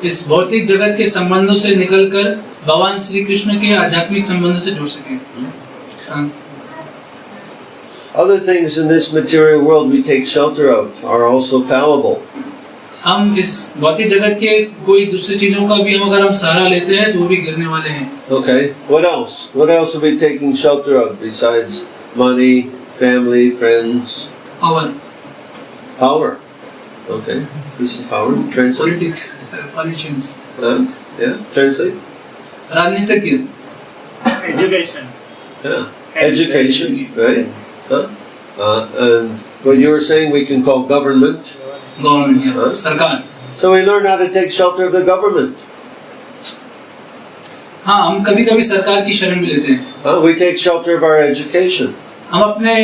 इस भौतिक जगत के संबंधों से निकलकर भगवान श्री कृष्ण के आध्यात्मिक संबंधों से जुड़ सकें। Other things in this material world we take shelter of are also fallible. हम इस भौतिक जगत के कोई दूसरी चीजों का भी अगर हम सहारा लेते हैं तो वो भी गिरने वाले हैं। Okay, what else? What else are we taking shelter of besides money, family, friends? Power. Power. Okay, this is power. Translate. Politics, politicians. Yeah, translate. राजनीतिज्ञ. Education. Yeah, education, right? And what you were saying, we can call government. Government, सरकार. So we learn how to take shelter of the government. हाँ, हम कभी-कभी सरकार की शरण भी लेते हैं। We take shelter of our education. हम अपने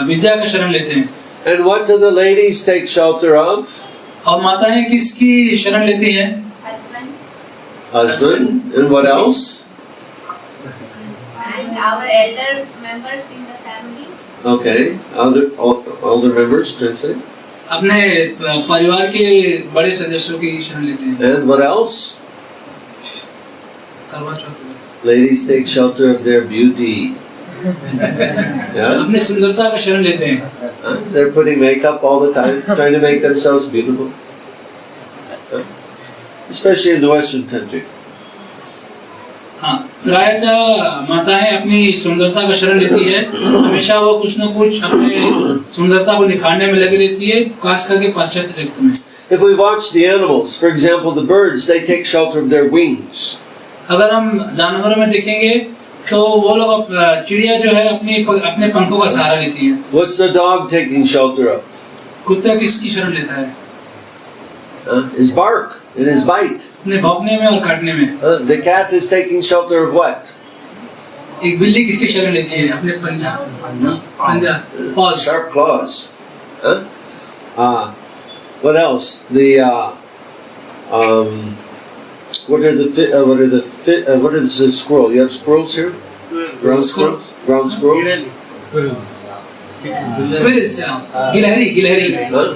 विद्या का शरण लेते हैं। And what do the ladies take shelter of? और माताएं किसकी शरण लेती हैं? Husband. And what else? And our elder members in the family. Okay, older members, translate. अपने परिवार के बड़े सदस्यों की शरण लेते हैं। And what else? करवा चौथ। Ladies take shelter of their beauty. Yeah? अपने सुंदरता का शरण लेते हैं। They're putting makeup all the time, trying to make themselves beautiful. Especially in the Western country. हाँ, प्रायतः माताएं अपनी सुंदरता का शरण लेती है। हमेशा वो कुछ न कुछ अपने सुंदरता को निखारने में लगी रहती है, खास करके पाश्चात्य जगत में। If we watch the animals, for example, the birds, they take shelter of their wings. अगर हम जानवरों में देखेंगे तो वो लोग चिड़िया जो है अपने पंखों का सहारा लेती है। What's the dog taking shelter of? कुत्ता किसकी शरण लेता है? His bark. In his bite. अपने भौंकने में और काटने में। The cat is taking shelter of what? एक बिल्ली किसकी शरण लेती है? अपने पंजा, paws. Sharp claws. What else? What is the squirrel? You have squirrels here? Ground squirrels? Ground squirrels? Squirrels, गिलहरी।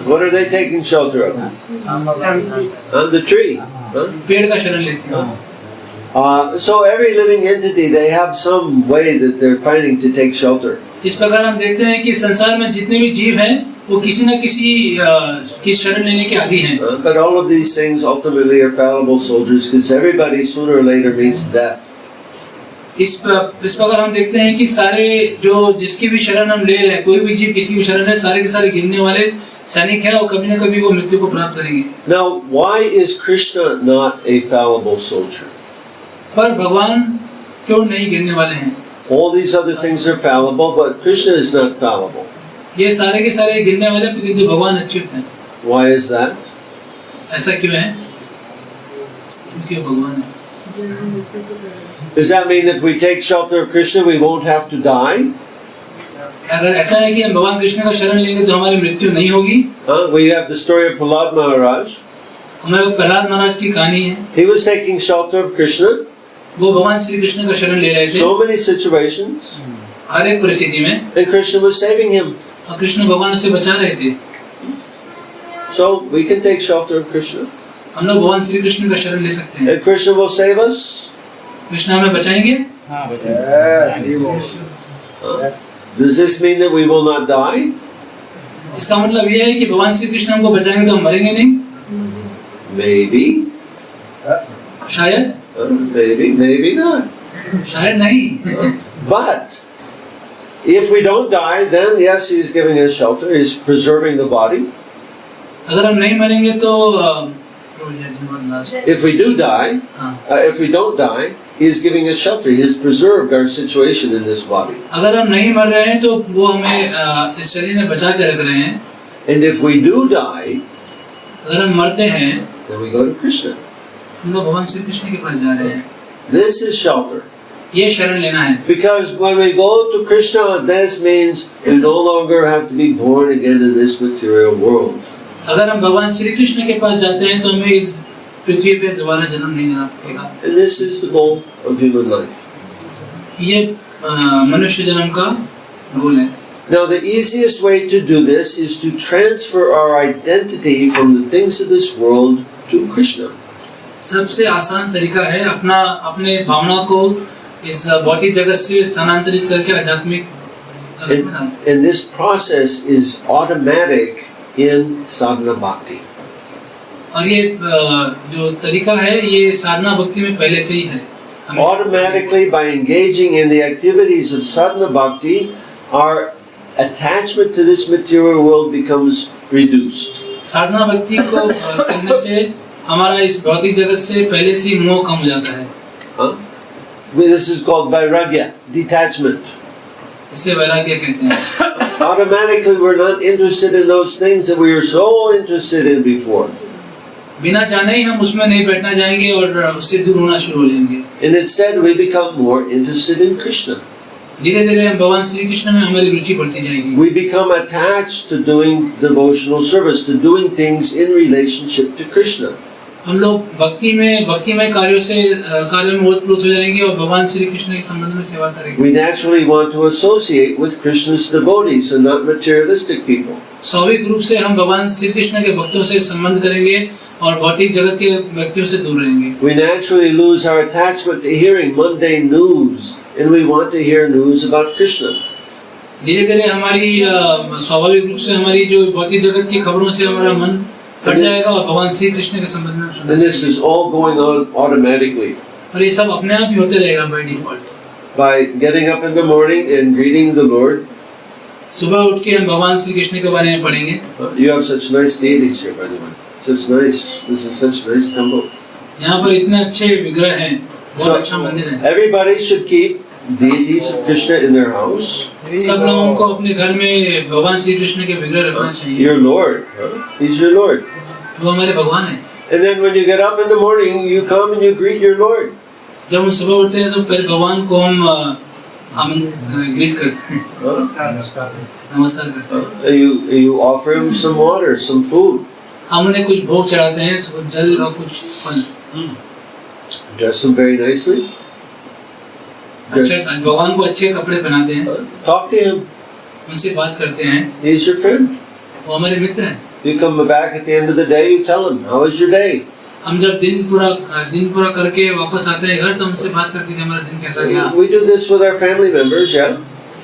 What are they taking shelter of? On the tree. पेड़ का शरण लेती है। So every living entity, they have some way that they're finding to take shelter. इस प्रकार हम देखते हैं कि संसार में जितने भी जीव हैं वो किसी न किसी की शरण लेने के आदी हैं। But all of these things ultimately are fallible soldiers because everybody sooner or later meets death. इस प्रकार हम देखते हैं कि सारे जो जिसकी भी शरण हम ले रहे हैं, कोई भी जीव किसी भी शरण है, सारे के सारे गिरने वाले सैनिक हैं और कभी न कभी वो मृत्यु को प्राप्त करेंगे। Now, why is Krishna not a fallible soldier? पर भगवान क्यों नहीं गिरने वाले हैं? All these other things are fallible, but Krishna is not fallible. ये सारे के सारे गिरने वाले किंतु भगवान अच्युत हैं। Why is that? ऐसा क्यों है? क्योंकि वो भगवान है। Does that mean if we take shelter of Krishna, we won't have to die? अगर ऐसा है कि हम भगवान कृष्ण का शरण लेंगे तो हमारी मृत्यु नहीं होगी। We have the story of Prahlad Maharaj. हमें प्रहलाद महाराज की कहानी है। He was taking shelter of Krishna. वो भगवान श्री कृष्ण का शरण ले रहे थे। So many situations. हर एक परिस्थिति में। And Krishna was saving him. और कृष्ण भगवान उसे बचा रहे थे। So we can take shelter of Krishna. हम लोग भगवान श्री कृष्ण का शरण ले सकते हैं। And Krishna will save us. Krishna हमें बचाएंगे? हाँ बचाएंगे। Does this mean that we will not die? इसका मतलब ये है कि भगवान श्री कृष्ण हमको बचाएंगे तो हम मरेंगे नहीं? Maybe. शायद? Maybe not. शायद नहीं। But if we don't die, then yes, he's giving us shelter. He's preserving the body. अगर हम नहीं मरेंगे तो if we do die, if we don't die, he's giving us shelter. He has preserved our situation in this body. अगर हम नहीं मर रहे हैं तो वो हमें इस शरीर में बचा के रख रहे हैं। And if we do die, अगर हम मरते हैं, then we go to Krishna. हम लोग भगवान श्री कृष्ण के पास जा रहे हैं। This is shelter. ये शरण लेना है। Because when we go to Krishna, this means we no longer have to be born again in this material world. अगर हम भगवान श्री कृष्ण के पास जाते हैं तो हमें इस पृथ्वी पे दोबारा जन्म नहीं लेना पड़ेगा। And this is the goal of human life. ये मनुष्य जन्म का गोल है। Now the easiest way to do this is to transfer our identity from the things of this world to Krishna. सबसे आसान तरीका है अपने भावना को इस भौतिक जगत से स्थानांतरित करके आध्यात्मिक जगत में डालना। And this process is automatic in sadhana bhakti. और ये जो तरीका है ये साधना भक्ति में पहले से ही है। Automatically, by engaging in the activities of sadhana bhakti, our attachment to this material world becomes reduced. साधना भक्ति को करने से हमारा इस भौतिक जगत से पहले से ही मोह कम हो जाता है। This is called vairagya, detachment. इसे वैराग्य कहते हैं। Automatically, we're not interested in those things that we were so interested in before. बिना जाने ही हम उसमें नहीं बैठना जाएंगे और उससे दूर होना शुरू हो जाएंगे। And instead, we become more interested in Krishna. धीरे धीरे हम भगवान श्री कृष्ण में हमारी रुचि बढ़ती जाएगी। We become attached to doing devotional service, to doing things in relationship to Krishna. हम लोग भक्ति में कार्यों में ओतप्रोत हो जाएंगे और भगवान श्री कृष्ण के संबंध में सेवा करेंगे। We naturally want to associate with Krishna's devotees and not materialistic people. स्वाभाविक रूप से हम भगवान श्री कृष्ण के भक्तों से संबंध करेंगे और भौतिक जगत के व्यक्तियों से दूर रहेंगे। We naturally lose our attachment to hearing mundane news, and we want to hear news about Krishna. धीरे धीरे हमारी स्वाभाविक रूप से हमारी जो भौतिक जगत की खबरों से हमारा मन हट जाएगा और भगवान श्री कृष्ण के संबंध में सुनना। And this is all going on automatically. और ये सब अपने आप ही होते रहेगा by default. By getting up in the morning and greeting the Lord. सुबह उठ के हम भगवान श्री कृष्ण के बारे में पढ़ेंगे। You have such nice deities here, by the way. Such nice. This is such nice temple. यहाँ पर इतने अच्छे विग्रह हैं, बहुत अच्छा मंदिर है। Everybody should keep deities of Krishna in their house. सब लोगों को अपने घर में भगवान श्री कृष्ण के विग्रह रखना चाहिए। Your Lord, He's your Lord. वो हमारे भगवान है। And then when you get up in the morning, you come and you greet your Lord. जब हम सुबह उठते हैं तो पहले भगवान को हम ग्रीट करते हैं, नमस्कार करते हैं। You offer him some water, some food. हम उन्हें कुछ भोग चढ़ाते हैं, कुछ जल और कुछ फल। Dress him very nicely. भगवान को अच्छे कपड़े पहनाते हैं। Talk to him. उनसे बात करते हैं। He's your friend. वो हमारे मित्र हैं। You come back at the end of the day, you tell him, how was your day? हम जब दिन पूरा करके वापस आते हैं घर तो उनसे बात करते हैं कि हमारा दिन कैसा गया। We do this with our family members, yeah.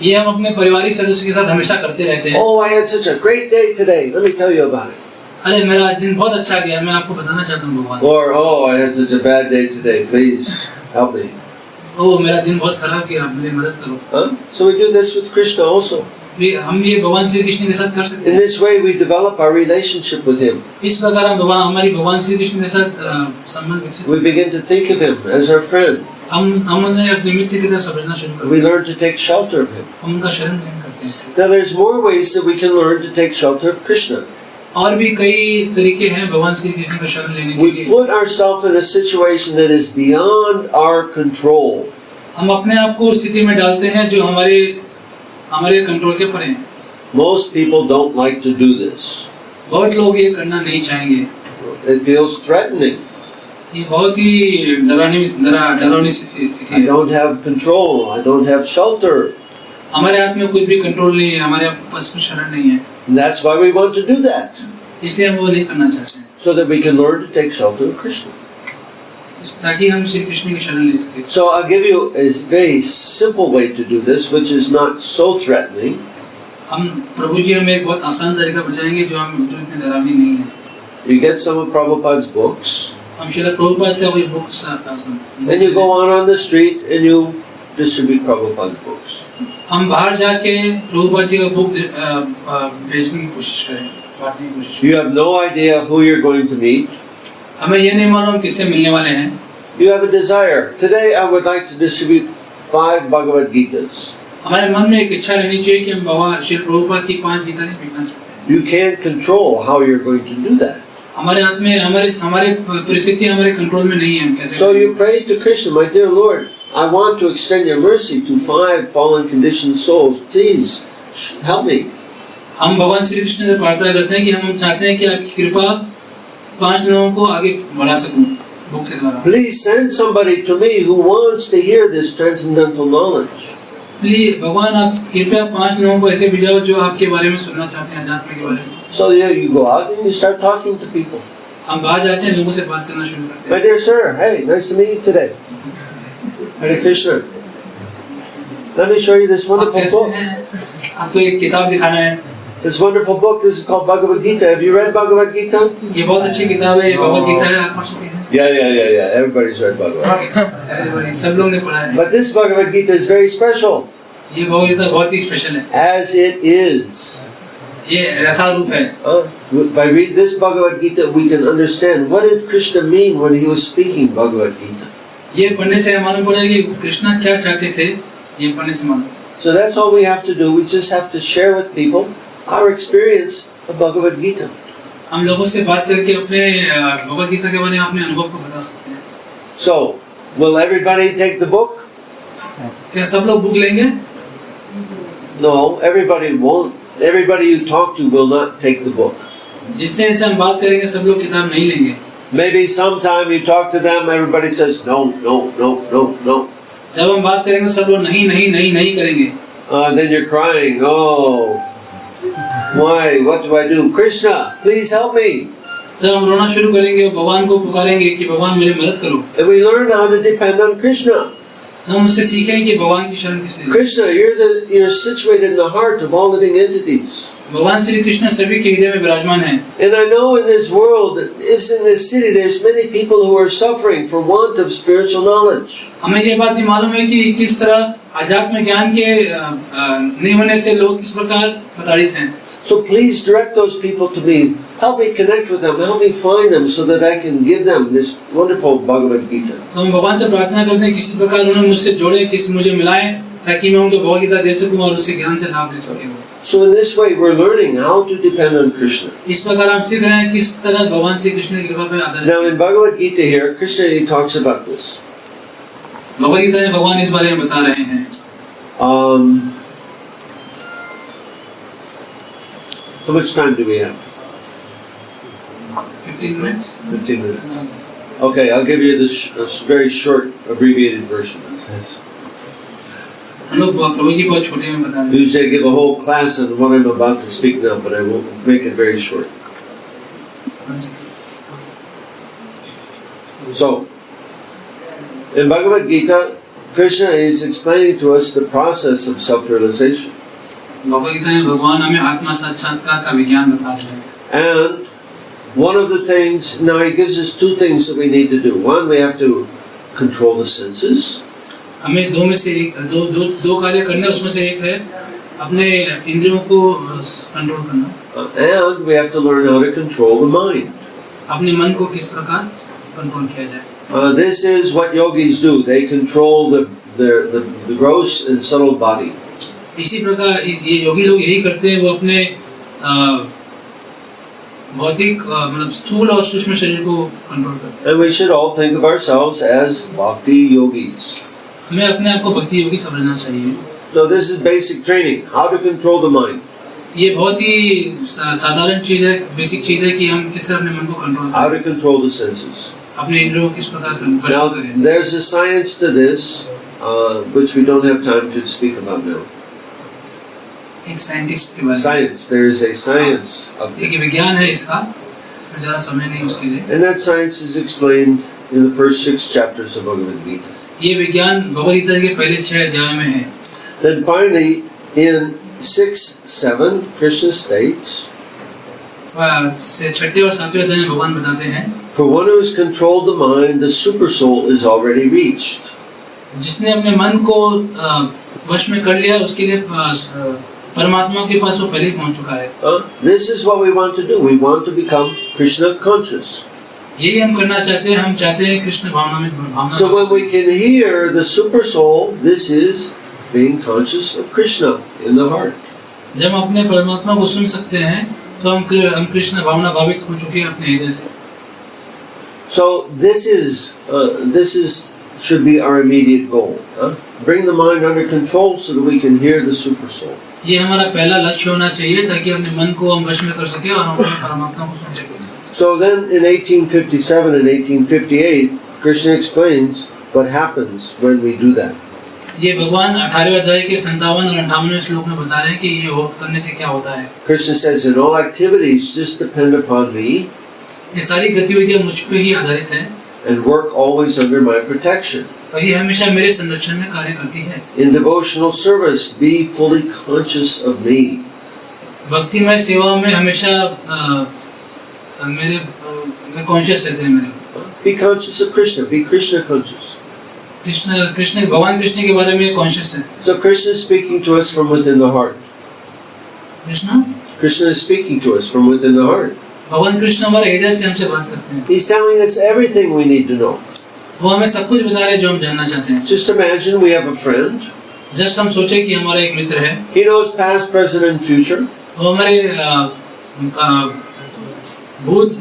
ये हम अपने पारिवारिक सदस्यों के साथ हमेशा करते रहते हैं। Oh, I had such a great day today. Let me tell you about it. अरे मेरा आज दिन बहुत अच्छा गया, मैं आपको बताना चाहता हूँ भगवान। Or, oh, I had such a bad day today. Please help me. ओह मेरा दिन बहुत खराब गया, मेरी मदद करो। Huh? So we do this with Krishna also. हम ये भगवान श्री कृष्ण के साथ कर सकते In हैं। this way, we develop our relationship with him. इस प्रकार हम हमारी भगवान श्री कृष्ण के साथ संबंध विकसित। We begin to think of him as our friend. हम उन्हें अपने मित्र की तरह समझना शुरू करते We हैं। learn to take shelter of him. हम उनका शरण ग्रहण करते हैं। Now, there's more ways that we can learn to take shelter of Krishna. और भी कई तरीके हैं भगवान श्री कृष्ण का शरण लेने के We लिए। put ourselves in a situation that is beyond our control. हम अपने आप को स्थिति में डालते हैं जो हमारे कंट्रोल के परे हैं। Most people don't like to do this. बहुत लोग ये करना नहीं चाहेंगे। It feels threatening. ये बहुत ही डरावनी स्थिति I है। don't have control. I don't have shelter. हमारे हाथ में कुछ भी कंट्रोल नहीं है, हमारे पास कुछ शरण नहीं है। And that's why we want to do that. इसलिए हम वो नहीं करना चाहते हैं, So that we can learn to take shelter of Krishna. ताकि हम श्री कृष्ण की शरण ले सकें। So I'll give you a very simple way to do this, which is not so threatening. हम प्रभु जी हमें एक बहुत आसान तरीका बताएंगे जो इतने डरावनी नहीं है। You get some of Prabhupada's books, हम श्रील प्रभुपाद का कोई books and you go on the street and you distribute Prabhupada's books. हम बाहर जाके प्रभुपाद जी का बुक बेचने की कोशिश करें, बांटने की कोशिश You have no idea who you're going to meet. करें। हमें ये नहीं मालूम किससे मिलने वाले हैं। You have a desire. Today I would like to distribute 5 Bhagavad Gitas. हमारे मन में एक इच्छा रहनी चाहिए कि हम बाबा श्री प्रभुपाद की 5 गीता बेचना चाहते हैं। You can't control how you're going to do that. हमारे हाथ में हमारे परिस्थिति हमारे कंट्रोल में नहीं है, हम कैसे So you pray to Krishna, my dear Lord, I want to extend your mercy to 5 fallen conditioned souls. Please help me. हम भगवान श्री कृष्ण से प्रार्थना करते हैं कि हम चाहते हैं कि आपकी कृपा 5 लोगों को आगे बढ़ा सकूं बुक के द्वारा। Please send somebody to me who wants to hear this transcendental knowledge. Please भगवान आप कृपया 5 लोगों को ऐसे भेजाओ जो आपके बारे में सुनना चाहते हैं, अध्यात्म के बारे में। So yeah, you go out and you start talking to people. हम बाहर जाते हैं, लोगों से बात करना शुरू करते My हैं। dear sir, hey, nice to meet you today. Hare Krishna. Let me show you this आप wonderful कैसे book. हैं? आपको एक किताब दिखाना है। This wonderful book. This is called Bhagavad Gita. Have you read Bhagavad Gita? ये बहुत अच्छी किताब है, ये भगवद गीता है, आप पढ़ चुके हैं? Yeah. Everybody's read Bhagavad Gita. Everybody, सब लोग ने पढ़ा है। But this Bhagavad Gita is very special. ये भगवद गीता बहुत ही स्पेशल है। As it is. ये यथारूप है। By reading this Bhagavad Gita, we can understand what did Krishna mean when he was speaking Bhagavad Gita. ये पढ़ने से मालूम पड़ेगा कि कृष्णा क्या चाहते थे, ये पढ़ने से मालूम। So that's all we have to do. We just have to share with people our experience of Bhagavad Gita. हम लोगों से बात करके अपने भगवद गीता के बारे में अपने अनुभव को बता सकते हैं। So, will everybody take the book? क्या सब लोग बुक लेंगे? No, everybody won't. Everybody you talk to will not take the book. जिससे ऐसे हम बात करेंगे सब लोग किताब नहीं लेंगे। Maybe sometime you talk to them, everybody says no. जब हम बात करेंगे सब लोग नहीं करेंगे। Then you're crying, oh, why? What do I do? Krishna, please help me. जब हम रोना शुरू करेंगे और भगवान को पुकारेंगे कि भगवान मेरी मदद करो। And we learn how to depend on Krishna. हम उससे सीखें कि भगवान की शरण किसने ली। Krishna, you're situated in the heart of all living entities. भगवान श्री कृष्ण सभी के हृदय में विराजमान हैं। And I know in this world, in this city, there's many people who are suffering for want of spiritual knowledge. हमें ये बात भी मालूम है कि किस तरह आध्यात्म ज्ञान के नहीं होने से लोग किस प्रकार प्रताड़ित हैं। So please direct those people to me. Help me connect with them. Help me find them so that I can give them this wonderful Bhagavad Gita. तो हम भगवान से प्रार्थना करते हैं किसी प्रकार उन्हें मुझसे जोड़े, मुझे मिलाएं ताकि मैं उनको भगवद गीता दे सकूं और उससे ज्ञान से लाभ ले सकें। So in this way we're learning how to depend on Krishna. इस प्रकार हम सीख रहे हैं किस तरह भगवान श्री कृष्ण की कृपा पे आधारित। Now in Bhagavad Gita here, Krishna he talks about this. Bhagavad Gita में भगवान इस बारे में बता रहे हैं। How much time do we have? 15 minutes. 15 minutes. Okay, I'll give you this very short abbreviated version of this. हम लोग प्रभु जी बहुत छोटे में बता रहे हैं। Usually I give a whole class on what I'm about to speak now, but I will make it very short. So, in Bhagavad Gita, Krishna is explaining to us the process of self-realization. Bhagavad Gita में भगवान हमें आत्मा साक्षात्कार का विज्ञान बता रहे हैं। And one of the things, now he gives us two things that we need to do. One, we have to control the senses. हमें दो में से दो कार्य करने, उसमें से एक है अपने इंद्रियों को कंट्रोल करना। And we have to learn how to control the mind. अपने मन को किस प्रकार कंट्रोल किया जाए। This is what yogis do. They control the gross and subtle body. इसी प्रकार ये योगी लोग यही करते हैं, वो अपने भौतिक मतलब स्थूल और सूक्ष्म शरीर को कंट्रोल करते हैं। And we should all think of ourselves as bhakti yogis. हमें अपने आप को भक्ति योगी समझना चाहिए। So this is basic training, how to control the mind. ये बहुत ही साधारण चीज है, बेसिक चीज है कि हम किस तरह अपने मन को control How to control the senses. अपने इंद्रियों को किस प्रकार वश Now करें। there's a science to this, which we don't have time to speak about now. एक साइंटिस्ट के बारे में। Science, there is a science of एक विज्ञान है इसका, ज़्यादा समय नहीं उसके लिए। and that science is explained in the first 6 chapters of Bhagavad Gita. ये विज्ञान भगवद गीता के पहले 6 अध्याय में है। Then finally, in 6-7, Krishna states, से 6 और 7वें अध्याय में भगवान बताते हैं, for one who has controlled the mind, the super soul is already reached. जिसने अपने मन को वश में कर लिया, उसके लिए परमात्मा के पास वो पहले ही पहुंच चुका है। This is what we want to do. We want to become Krishna conscious. यही हम करना चाहते हैं, हम चाहते हैं कृष्ण भावना में भावना। So when we can hear the super soul, this is being conscious of Krishna in the heart. जब हम अपने परमात्मा को सुन सकते हैं, तो हम कृष्ण भावना भावित हो चुके हैं अपने हृदय से। So this should be our immediate goal. Bring the mind under control so that we can hear the super soul. ये हमारा पहला लक्ष्य होना चाहिए, ताकि अपने मन को हम वश में कर सके और हम अपने परमात्मा को सुन सके। So then in 1857 and 1858, Krishna explains what happens when we do that. ये भगवान 18वें अध्याय के 57 और 58वें श्लोक में बता रहे हैं कि ये करने से क्या होता है। Krishna says, in all activities, just depend upon me ये सारी गतिविधियां मुझ पे ही आधारित हैं and work always under my protection. और ये हमेशा मेरे संरक्षण में कार्य करती है। In devotional service, be fully conscious of me. भक्तिमय सेवा में हमेशा मेरे कॉन्शियस रहते हैं मेरे। Be conscious of Krishna. Be Krishna conscious. Krishna भगवान कृष्ण के बारे में कॉन्शियस रहते हैं। So Krishna is speaking to us from within the heart. Krishna is speaking to us from within the heart. भगवान कृष्ण हमारे हृदय से हमसे बात करते हैं। He's telling us everything we need to know. वो हमें सब कुछ बता रहे हैं जो हम जानना चाहते हैं। Just imagine we have a friend. Just हम सोचे कि हमारा एक मित्र है। He knows past, present, and future. वो हमारे भूत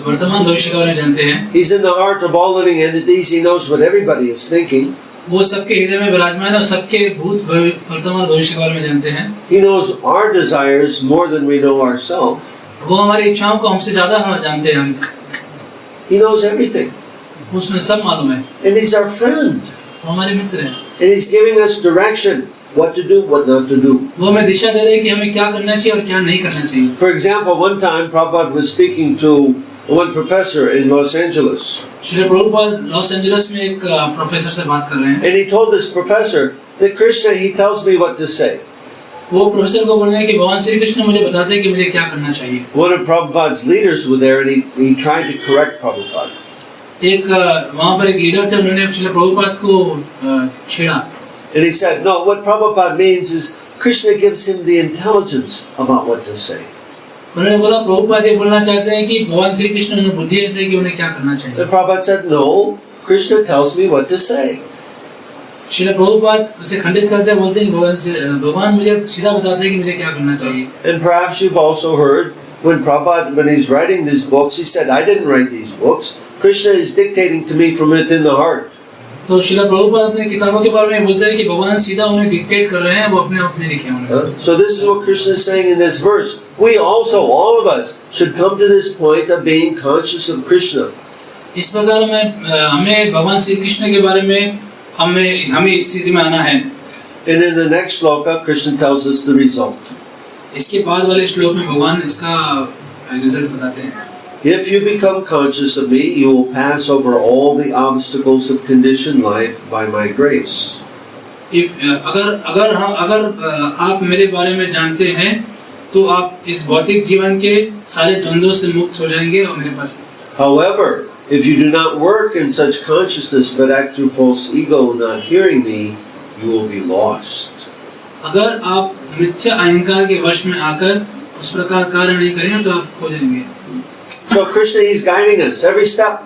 वर्तमान भविष्य के बारे में जानते हैं। He's in the heart of all living entities. He knows what everybody is thinking. वो सबके हृदय में विराजमान है और सबके भूत वर्तमान भविष्य के बारे में जानते हैं। He knows our desires more than we know ourselves. वो हमारी इच्छाओं को हमसे ज्यादा हम जानते हैं। He knows everything. उसमें सब मालूम है। And he's our friend. वो हमारे मित्र हैं। And he's giving us direction, what to do, what not to do. वो हमें दिशा दे रहे हैं कि हमें क्या करना चाहिए और क्या नहीं करना चाहिए। For example, one time Prabhupada was speaking to one professor in Los Angeles. Shri Prabhupada Los Angeles में एक प्रोफेसर से बात कर रहे हैं। And he told this professor that Krishna, he tells me what to say. वो प्रोफेसर को बोल रहे हैं कि भगवान श्री कृष्ण मुझे बताते हैं कि मुझे क्या करना चाहिए। One of Prabhupada's leaders was there, and he tried to correct Prabhupada. एक वहाँ पर एक लीडर थे, उन्होंने श्री प्रभुपाद को छेड़ा। And he said, no, what Prabhupada means is Krishna gives him the intelligence about what to say. उन्होंने बोला प्रभुपाद ये बोलना चाहते हैं कि भगवान श्री कृष्ण उन्हें बुद्धि देते हैं कि उन्हें क्या करना चाहिए। And Prabhupada said, no, Krishna tells me what to say. Srila Prabhupada उसे खंडित करते हैं, बोलते हैं कि भगवान मुझे सीधा बताते हैं कि मुझे क्या करना चाहिए. And perhaps you've also heard when Prabhupada, when he's writing these books, he said, I didn't write these books. Krishna is dictating to me from within the heart. तो श्रील प्रभुपाद अपने किताबों के बारे में बोलते हैं कि भगवान सीधा उन्हें डिक्टेट कर रहे हैं, वो अपने आप नहीं लिखे हैं. So this is what Krishna is saying in this verse. We also, all of us, should come to this point of being conscious of Krishna. इस प्रकार हमें भगवान श्री कृष्ण के बारे में हमें इस स्थिति में आना है. And in the next shloka, Krishna tells us the result. इसके बाद वाले श्लोक में भगवान इसका रिजल्ट बताते हैं. If you become conscious of me, you will pass over all the obstacles of conditioned life by my grace. अगर आप मेरे बारे में जानते हैं तो आप इस भौतिक जीवन के सारे द्वंद्वों से मुक्त हो जाएंगे और मेरे पास. However, if you do not work in such consciousness but act through false ego, not hearing me, you will be lost. अगर आप मिथ्या अहंकार के वश में आकर उस प्रकार कार्य नहीं करेंगे तो आप खो जाएंगे. So Krishna, he's guiding us every step.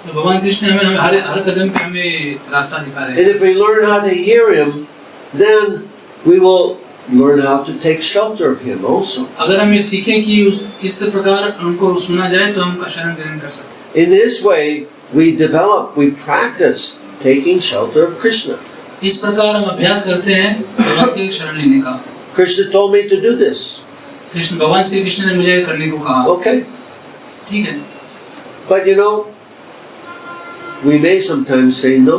तो भगवान कृष्ण हमें हर कदम पे हमें रास्ता दिखा रहे हैं. And if we learn how to hear him, then we will learn how to take shelter of him also. अगर हम ये सीखें कि किस प्रकार उनको सुना जाए तो हम उनका शरण ग्रहण कर सकते हैं. In this way, we practice taking shelter of Krishna. इस प्रकार हम अभ्यास करते हैं भगवान के शरण लेने का. Krishna told me to do this. भगवान श्री कृष्ण ने मुझे करने को कहा. Okay. ठीक है. But you know, we may sometimes say no.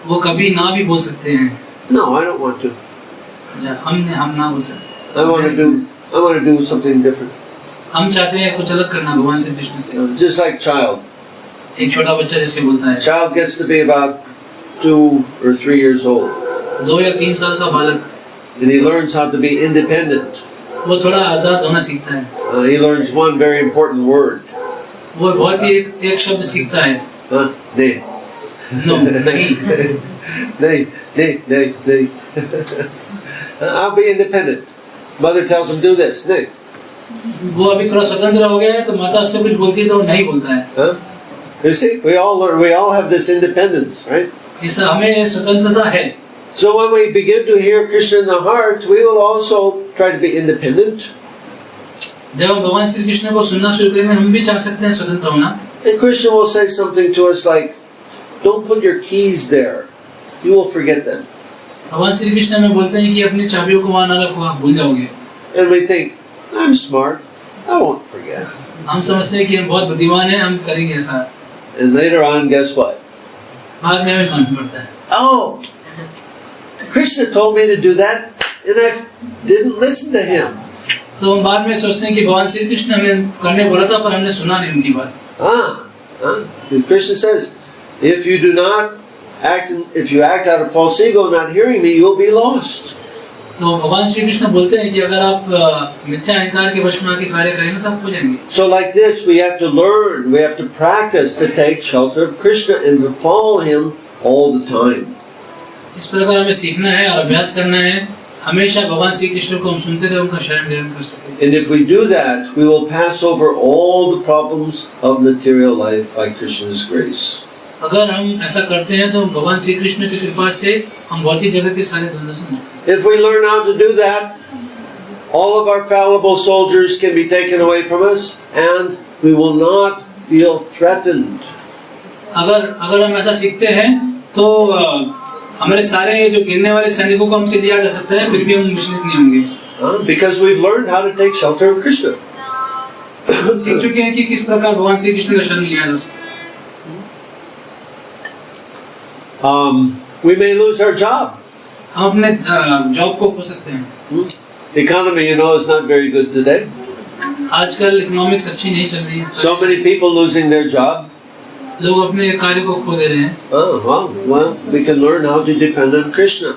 वो कभी ना भी बोल सकते हैं. No, I don't want to. अच्छा, हम ना बोल सकते. I want to do something different. हम चाहते हैं कुछ अलग करना भगवान श्री कृष्ण से. Just like child. एक छोटा बच्चा जैसे बोलता है. Child gets to be about 2 or 3 years old. 2 या 3 साल का बालक. And he learns how to be independent. वो थोड़ा आजाद होना सीखता है. He learns one very important word. वो बहुत ही एक शब्द सीखता है. नहीं. No, नहीं. नहीं. I'll be independent. Mother tells him do this. नहीं. वो अभी थोड़ा स्वतंत्र हो गया है तो माता उससे कुछ बोलती है तो वो नहीं बोलता है. You see, we all have this independence, right? ऐसा हमें स्वतंत्रता है. So when we begin to hear Krishna in the heart, we will also try to be independent. जब हम भगवान श्री कृष्ण को सुनना शुरू करेंगे हम भी चाह सकते हैं स्वतंत्र होना. And Krishna will say something to us like, "Don't put your keys there. You will forget them." भगवान श्री कृष्ण में बोलते हैं कि अपनी चाबियों को वहाँ न रखो, आप भूल जाओगे. And we think, "I'm smart. I won't forget." हम समझते हैं कि हम बहुत बुद्धिमान हैं, हम करेंगे ऐसा. And later on, guess what? बाद में हमें मालूम पड़ता है. Oh, Krishna told me to do that, and I didn't listen to him. तो हम बाद में सोचते हैं कि भगवान श्री कृष्ण हमें करने बोला था पर हमने सुना नहीं उनकी बात. Krishna says, if you act out of false ego, not hearing me, you will be lost. तो भगवान श्री कृष्ण बोलते हैं कि अगर आप मिथ्या अहंकार के वश में आके कार्य करेंगे तो आप हो जाएंगे. So like this, we have to learn, we have to practice to take shelter of Krishna and to follow him all the time. इस प्रकार हमें सीखना है और अभ्यास करना है हमेशा भगवान श्री कृष्ण को हम सुनते रहे, उनका शरण ग्रहण कर सके. And if we do that, we will pass over all the problems of material life by Krishna's grace. अगर हम ऐसा करते हैं तो भगवान श्री कृष्ण की कृपा से हम भौतिक जगत के सारे द्वंद्व से मुक्त हैं. If we learn how to do that, all of our fallible soldiers can be taken away from us and we will not feel threatened. अगर हम ऐसा सीखते हैं तो हमारे सारे जो गिरने वाले सैनिकों को हमसे लिया जा सकता है, फिर भी हम विचलित नहीं होंगे. Because we've learned how to take shelter of Krishna. सीख चुके हैं कि किस प्रकार भगवान श्री कृष्ण का शरण लिया जा सकता है. We may lose our job. हम अपने जॉब को खो सकते हैं. The economy, is not very good today. आजकल इकोनॉमिक्स अच्छी नहीं चल रही है. So many people losing their job. लोग अपने कार्य को खो दे रहे हैं. Well, we can learn how to depend on Krishna.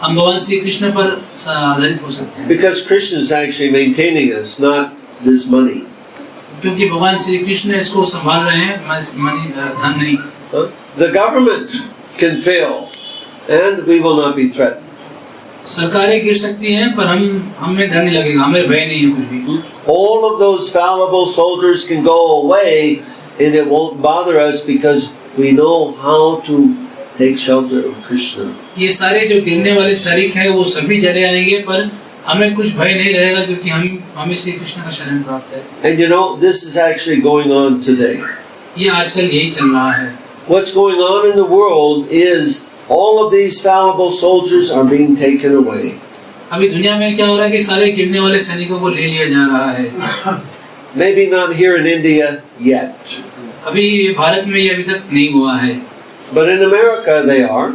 हम भगवान श्री कृष्ण पर आधारित हो सकते हैं. Because Krishna is actually maintaining us, not this money. क्योंकि भगवान श्री कृष्ण इसको संभाल रहे हैं, धन नहीं. The government can fail, and we will not be threatened. सरकारें गिर सकती हैं पर हमें डर नहीं लगेगा, हमें भय नहीं है कुछ भी. All of those fallible soldiers can go away, and it won't bother us because we know how to take shelter of Krishna. ये सारे जो गिरने वाले शरीक हैं वो सभी जले आएंगे, पर हमें कुछ भय नहीं रहेगा क्योंकि हमें श्री कृष्ण का शरण प्राप्त है। And you know, this is actually going on today. ये आजकल यही चल रहा है। What's going on in the world is all of these fallible soldiers are being taken away. अभी दुनिया में क्या हो रहा है कि सारे गिरने वाले सैनिकों को ले लिया जा रहा है। Maybe not here in India yet. अभी भारत में ये अभी तक नहीं हुआ है, But in America they are.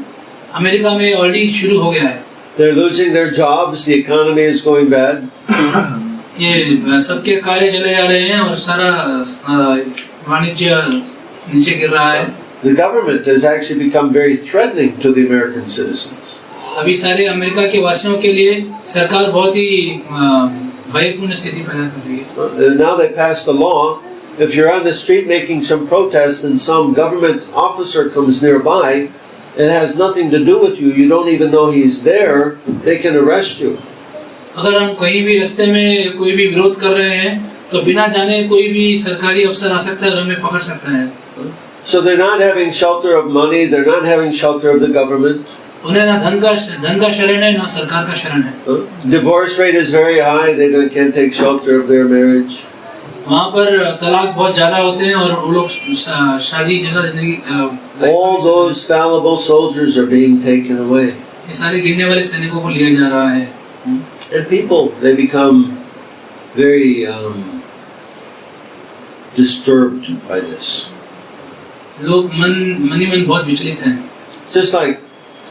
America में ऑलरेडी शुरू हो गया है। They're losing their jobs, the economy is going bad. ये सबके कार्य चले जा रहे हैं और सारा वाणिज्य नीचे गिर रहा है। The government has actually become very threatening to the American citizens. अभी सारे अमेरिका के वासियों के लिए सरकार बहुत ही भयपूर्ण स्थिति पैदा कर रही है। Now they passed a law, if you're on the street making some protest and some government officer comes nearby, it has nothing to do with you, you don't even know he's there, they can arrest you. अगर हम कहीं भी रास्ते में कोई भी विरोध कर रहे हैं तो बिना जाने कोई भी सरकारी अफसर आ सकता है और हमें पकड़ सकता है। So they're not having shelter of money, they're not having shelter of the government. उन्हें ना धन का शरण है ना सरकार का शरण है। Divorce rate is very high, they can't take shelter of their marriage. वहाँ पर तलाक बहुत ज्यादा होते हैं और वो लोग शादी जैसा जिंदगी। All those fallible soldiers are being taken away. ये सारे गिरने वाले सैनिकों को लिया जा रहा है। And people, they become very disturbed by this. लोग मन ही मन बहुत विचलित हैं। Just like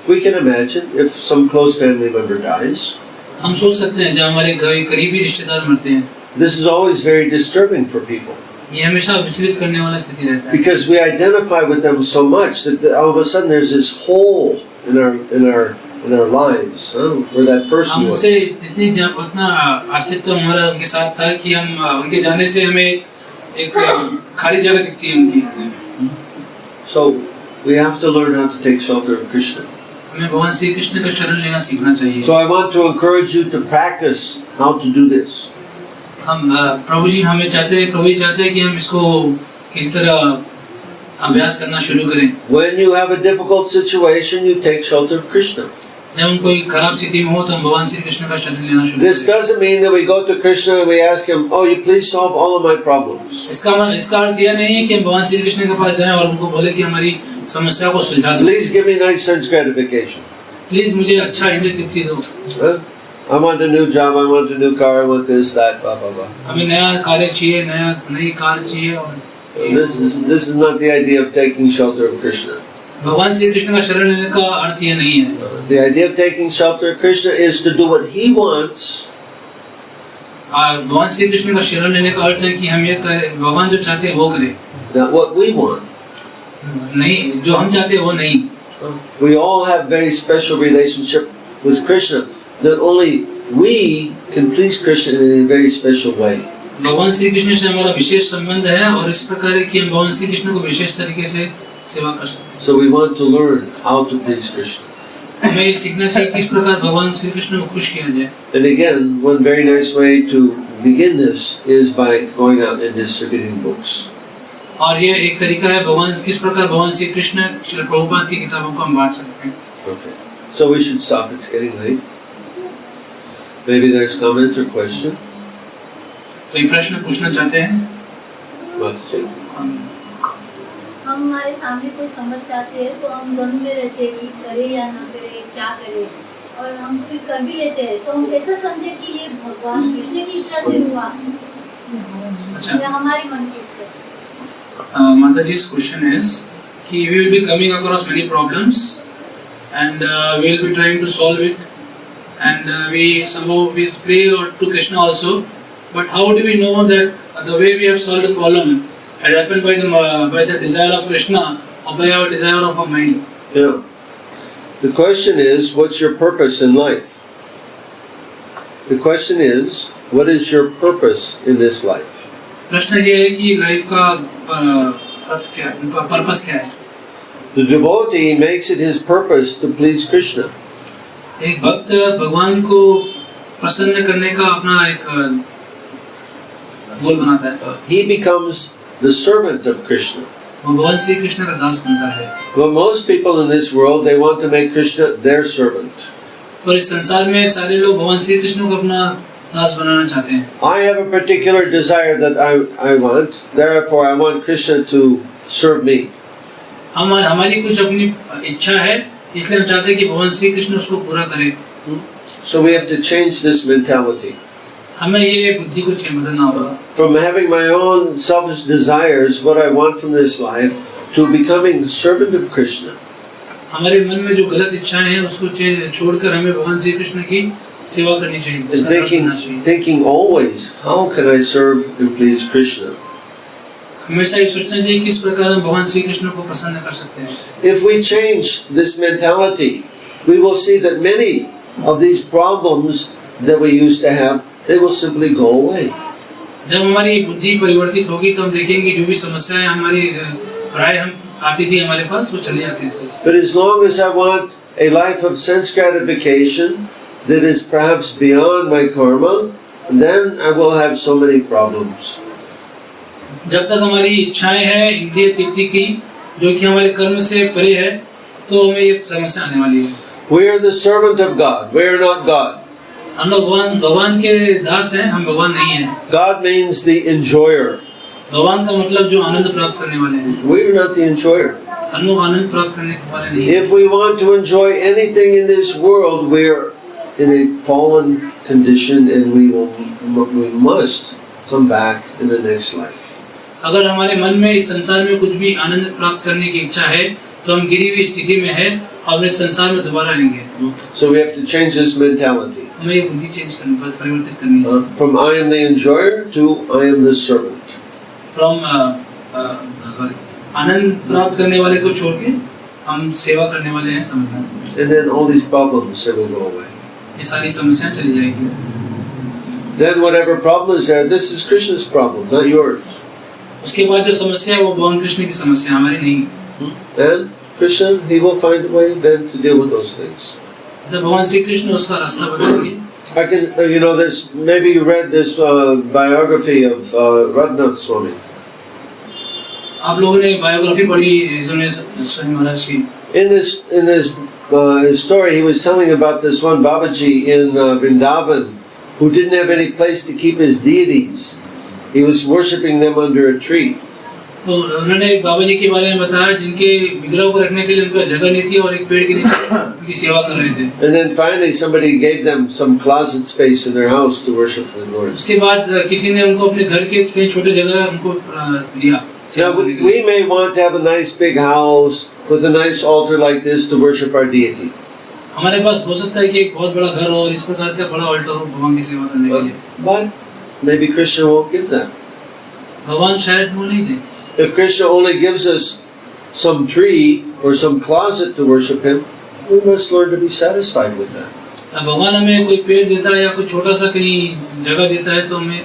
we can imagine if some close family member dies. हम सोच सकते हैं जब हमारे करीबी रिश्तेदार मरते हैं। This is always very disturbing for people. ये हमेशा विचलित करने वाला स्थिति रहता है। Because we identify with them so much that all of a sudden there's this hole in our lives, where that person was. हमसे उतना अस्तित्व हमारा उनके साथ था कि हम उनके जाने से हमें एक खाली जगह दिखती है उनकी। So we have to learn how to take shelter of Krishna. हमें भगवान श्री कृष्ण का शरण लेना सीखना चाहिए। So I want to encourage you to practice how to do this. हम प्रभु जी चाहते हैं कि हम इसको किस तरह अभ्यास करना शुरू करें। When you have a difficult situation, you take shelter of Krishna. जब हम कोई खराब स्थिति में हो तो हम भगवान श्री कृष्ण का शरण लेना शुरू करें। This doesn't mean that we go to Krishna and we ask him, "Oh, you please solve all of my problems." इसका अर्थ यह नहीं है कि हम भगवान श्री कृष्ण के पास जाएं और उनको बोले कि हमारी समस्या को सुलझा दो। Please give me nice sense gratification. Please मुझे अच्छा इंद्रिय तृप्ति दो। I want a new job, I want a new car, I want this, that, blah, blah, blah. हमें नया कार्य चाहिए, नई कार चाहिए और This is not the idea of taking shelter of Krishna. भगवान श्री कृष्ण का शरण लेने का अर्थ ये नहीं है। The idea of taking shelter of Krishna is to do what he wants. भगवान श्री कृष्ण का शरण लेने का अर्थ है कि हम ये करें, भगवान जो चाहते हैं वो करें, Not what we want. नहीं जो हम चाहते हैं वो नहीं। We all have very special relationship with Krishna. That only we can please Krishna in a very special way. भगवान श्री कृष्ण से हमारा विशेष संबंध है और इस प्रकार है कि हम भगवान श्री कृष्ण को विशेष तरीके से सेवा कर सकते हैं। So we want to learn how to please Krishna. हमें ये सीखना चाहिए किस प्रकार भगवान श्री कृष्ण को खुश किया जाए। And again, one very nice way to begin this is by going out and distributing books. और ये एक तरीका है किस प्रकार भगवान श्री कृष्ण प्रभुपाद की किताबों को हम बांट सकते हैं। Okay. So we should stop. It's getting late. Maybe there's comment or question. कोई प्रश्न पूछना चाहते हैं? हमारे सामने कोई समस्या आती है तो हम द्वंद में रहते हैं कि करें या ना करें, क्या करें, और हम फिर कर भी लेते हैं तो हम ऐसा समझे कि ये भगवान कृष्ण की इच्छा से हुआ या हमारी मन की इच्छा से। माता जी's question is कि we will be coming across many problems and we will be trying to solve it and we pray to Krishna also, but how do we know that the way we have solved the problem had happened by the desire of Krishna or by our desire of our mind? Yeah. The question is, what's your purpose in life? The question is, what is your purpose in this life? प्रश्न ये है कि life का अर्थ क्या है, purpose क्या है? The devotee makes it his purpose to please Krishna. एक भक्त भगवान को प्रसन्न करने का अपना एक गोल बनाता है। He becomes the servant of Krishna. वो भगवान श्री कृष्ण का दास बनता है। Well, most people in this world, they want to make Krishna their servant. पर इस संसार में सारे लोग भगवान श्री कृष्ण को अपना दास बनाना चाहते हैं। I have a particular desire that I want, therefore I want Krishna to serve me. हमारी कुछ अपनी इच्छा है, इसलिए हम चाहते हैं कि भगवान श्री कृष्ण उसको पूरा करे। So we have to change this mentality. हमें ये बुद्धि को बदलना होगा। From having my own selfish desires, what I want from this life, to becoming servant of Krishna. हमारे मन में जो गलत इच्छाएं हैं उसको छोड़कर हमें भगवान श्री कृष्ण की सेवा करनी चाहिए। Thinking always, how can I serve and please Krishna? हमेशा ये सोचना चाहिए किस प्रकार हम भगवान श्री कृष्ण को प्रसन्न कर सकते हैं। If we change this mentality, we will see that many of these problems that we used to have, they will simply go away. जब हमारी बुद्धि परिवर्तित होगी तो हम देखेंगे जो भी समस्याएं हमारी प्राय हम आती थी हमारे पास वो चले जाते हैं। But as long as I want a life of sense gratification that is perhaps beyond my karma, then I will have so many problems. जब तक हमारी इच्छाएं हैं इंद्रिय तृप्ति की जो कि हमारे कर्म से परे है तो हमें ये समस्या आने वाली है। We are the servant of God. We are not God. हम लोग भगवान के दास हैं, हम भगवान नहीं हैं। God means the enjoyer. भगवान का मतलब जो आनंद प्राप्त करने वाले हैं। We are not the enjoyer. हम लोग आनंद प्राप्त करने वाले नहीं हैं। If we want to enjoy anything in this world, we are in a fallen condition, and we must come back in the next life. अगर हमारे मन में इस संसार में कुछ भी आनंद प्राप्त करने की इच्छा है तो हम गिरी हुई स्थिति में है और इस संसार में दोबारा आएंगे। So we have to change this mentality. हमें ये बुद्धि परिवर्तित करनी है। From I am the enjoyer to I am the servant. From आनंद प्राप्त करने वाले को छोड़ के हम सेवा करने वाले हैं समझना। And then all these problems they will go away. ये सारी समस्याएं चली जाएगी। Then whatever problem is there, this is Krishna's problem, not yours. उसके बाद जो समस्या है वो भगवान कृष्ण की समस्या हमारी नहीं। And Krishna, he will find a way then to deal with those things. जब भगवान श्री कृष्ण उसका रास्ता बताएंगे। I can, there's maybe you read this biography of Radhanath Swami. आप लोगों ने बायोग्राफी पढ़ी स्वामी महाराज की। In this his story, he was telling about this one Babaji in Vrindavan who didn't have any place to keep his deities. He was worshipping them under a tree. तो उन्होंने एक बाबा जी के बारे में बताया जिनके विग्रह को रखने के लिए उनका जगह नहीं थी और एक पेड़ के नीचे उनकी सेवा कर रहे थे। And then finally somebody gave them some closet space in their house to worship the Lord. उसके बाद किसी ने उनको अपने घर के कहीं छोटे जगह उनको दिया। Now we may want to have a nice big house with a nice altar like this to worship our deity. हमारे पास हो सकता है कि एक बहुत बड़ा घर हो और इस प्रकार का बड़ा ऑल्टर हो भगवान की सेवा करने के लिए। But maybe Krishna won't give that. भगवान शायद वो नहीं दे। If Krishna only gives us some tree or some closet to worship Him, we must learn to be satisfied with that. भगवान हमें कोई पेड़ देता है या कोई छोटा सा कहीं जगह देता है तो हमें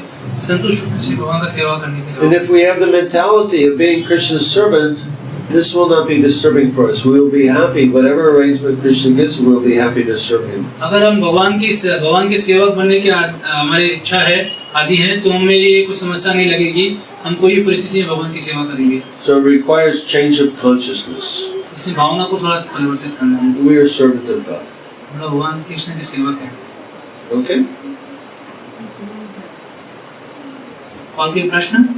संतुष्ट होकर से भगवान का सेवा करने के लिए। And if we have the mentality of being Krishna's servant, this will not be disturbing for us. We will be happy. Whatever arrangement Krishna gives, we will be happy to serve Him. अगर हम भगवान के सेवक बनने की हमारी इच्छा है आदि है तो हमें ये कोई समस्या नहीं लगेगी। हम कोई भी परिस्थिति में भगवान की सेवा करेंगे। So it requires change of consciousness. इसमें भावना को थोड़ा परिवर्तित करना है। We are servant of God. हम लोग भगवान कृष्ण के सेवक हैं। Okay. और कोई प्रश्न?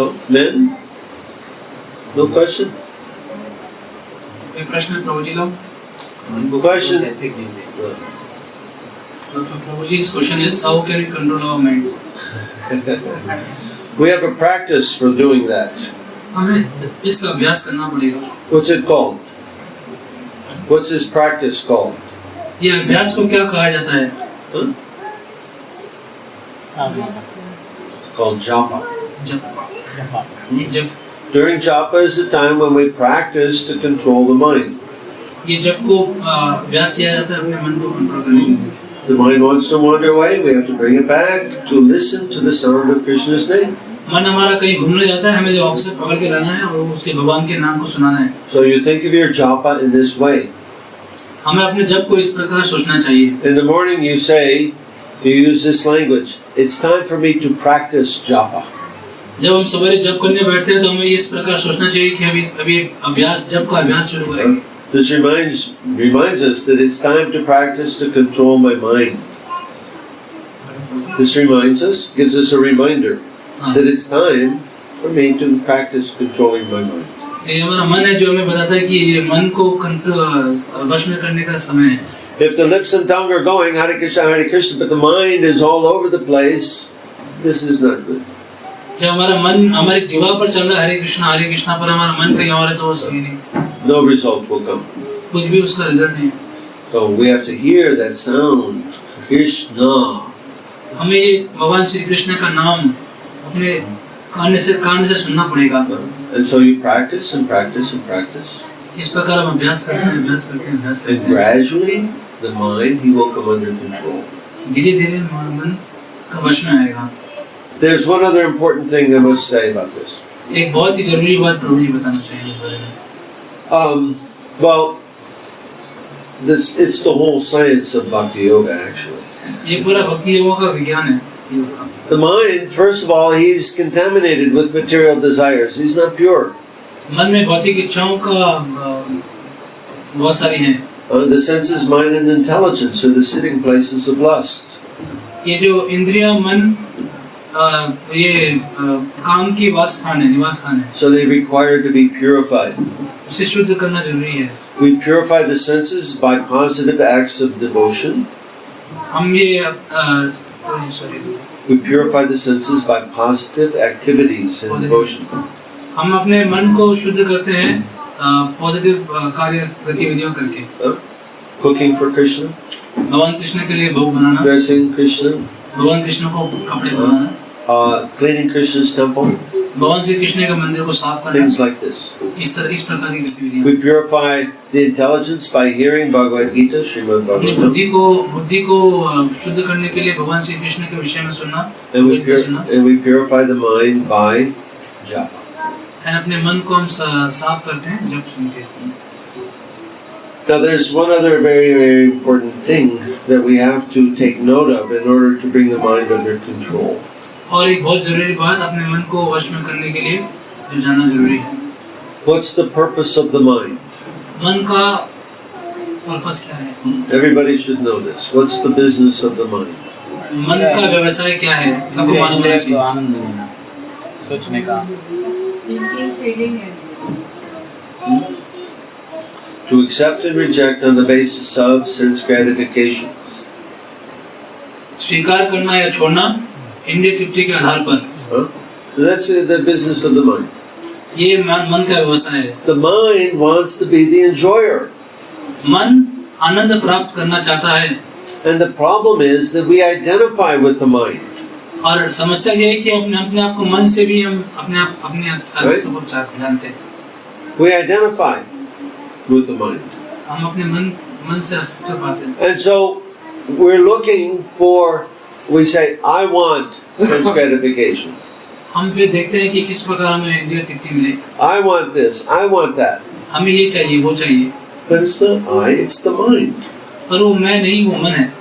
Oh, men? No question? कोई प्रश्न प्रभु जी लोग? Question? Prabhu ji's question is how can we control our mind? We have a practice for doing that. हमें इसका अभ्यास करना पड़ेगा। What's it called? What's this practice called? ये अभ्यास को क्या कहा जाता है? Huh? Called japa. जप। During japa is the time when we practice to control the mind. ये जप को अभ्यास किया जाता है अपने मन को कंट्रोल करने के लिए। The mind wants to wander away, we have to bring it back to listen to the sound of Krishna's name. मन हमारा कहीं घूमने जाता है, हमें जो वापस पकड़ के लाना है और उसके भगवान के नाम को सुनाना है। So you think of your japa in this way. हमें अपने जप को इस प्रकार सोचना चाहिए। In the morning you say, You use this language. It's time for me to practice japa. जब हम सवेरे जप करने बैठते हैं तो हमें इस प्रकार सोचना चाहिए कि अभी अभ्यास जप का अभ्यास शुरू करेंगे. This reminds us that it's time to practice to control my mind. This reminds us, gives us a reminder that it's time for me to practice controlling my mind. ये हमारा मन है जो हमें बताता है कि ये मन को वश में करने का समय है. If the lips and tongue are going Hare Krishna, but the mind is all over the place, this is not good. जब हमारा मन हमारी जीवा पर चल रहा है हरे कृष्णा पर हमारा मन कहीं और है तो वो सही नहीं. No result will come. कुछ भी उसका रिजल्ट नहीं है. So we have to hear that sound, Krishna. हमें ये भगवान श्री कृष्ण का नाम अपने कान से सुनना पड़ेगा. And so you practice and practice and practice. इस प्रकार हम अभ्यास करते हैं. And gradually the mind he will come under control. धीरे-धीरे मन का वश में आएगा. There's one other important thing I must say about this. एक बहुत ही जरूरी बात प्रभु जी बताना चाहिए इस बारे में. Well, it's the whole science of Bhakti Yoga actually. ये पूरा भक्ति योग का विज्ञान है. योग का. The mind, first of all, he's contaminated with material desires. He's not pure. मन में भौतिक इच्छाओं का बहुत सारी हैं. The senses, mind, and intelligence are the sitting places of lust. ये जो इंद्रिया मन ये काम की निवास स्थान है. So they require to be purified. उसे शुद्ध करना जरूरी है. We purify the senses by positive acts of devotion. हम ये We purify the senses by positive activities and devotion. हम अपने मन को शुद्ध करते हैं पॉजिटिव कार्य गतिविधियों करके. Cooking for Krishna. भगवान कृष्ण के लिए भोग बनाना. Dressing Krishna. भगवान कृष्ण को कपड़े बनाना. Cleaning Krishna's temple. भगवान श्री कृष्ण के मंदिर को साफ करना. Things like this. इस प्रकार की गतिविधियां. We purify the intelligence by hearing Bhagavad Gita, Srimad Bhagavatam. बुद्धि को शुद्ध करने के लिए भगवान श्री कृष्ण के विषय में सुनना. And we purify the mind by japa. और अपने मन को हम साफ करते हैं जब सुनते हैं. Now there's one other very, very important thing that we have to take note of in order to bring the mind under control. और एक बहुत जरूरी बात अपने मन को वश में करने के लिए जो जानना जरूरी है. What's the purpose of the mind? मन का पर्पस क्या है? Everybody should know this. What's the business of the mind? मन का व्यवसाय क्या है? सबको मालूम होना चाहिए. आनंद लेना, सोचने का. To accept and reject on the basis of sense gratifications. स्वीकार करना या छोड़ना इंद्रिय तृप्ति के आधार पर. That's the business of the mind. ये मन का व्यवसाय है. The mind wants to be the enjoyer. मन आनंद प्राप्त करना चाहता है. And the problem is that we identify with the mind. और समस्या ये है कि अपने आप को मन से भी हम अपने अस्तित्व को जानते हैं. We identify with the mind. हम अपने मन से अस्तित्व पाते हैं. And so we're looking for, we say, I want sense gratification. हम फिर देखते हैं कि किस प्रकार हमें इंद्रिय तृप्ति मिले. I want this, I want that. हमें ये चाहिए वो चाहिए. But it's not I, it's the mind. पर वो मैं नहीं, वो मन है.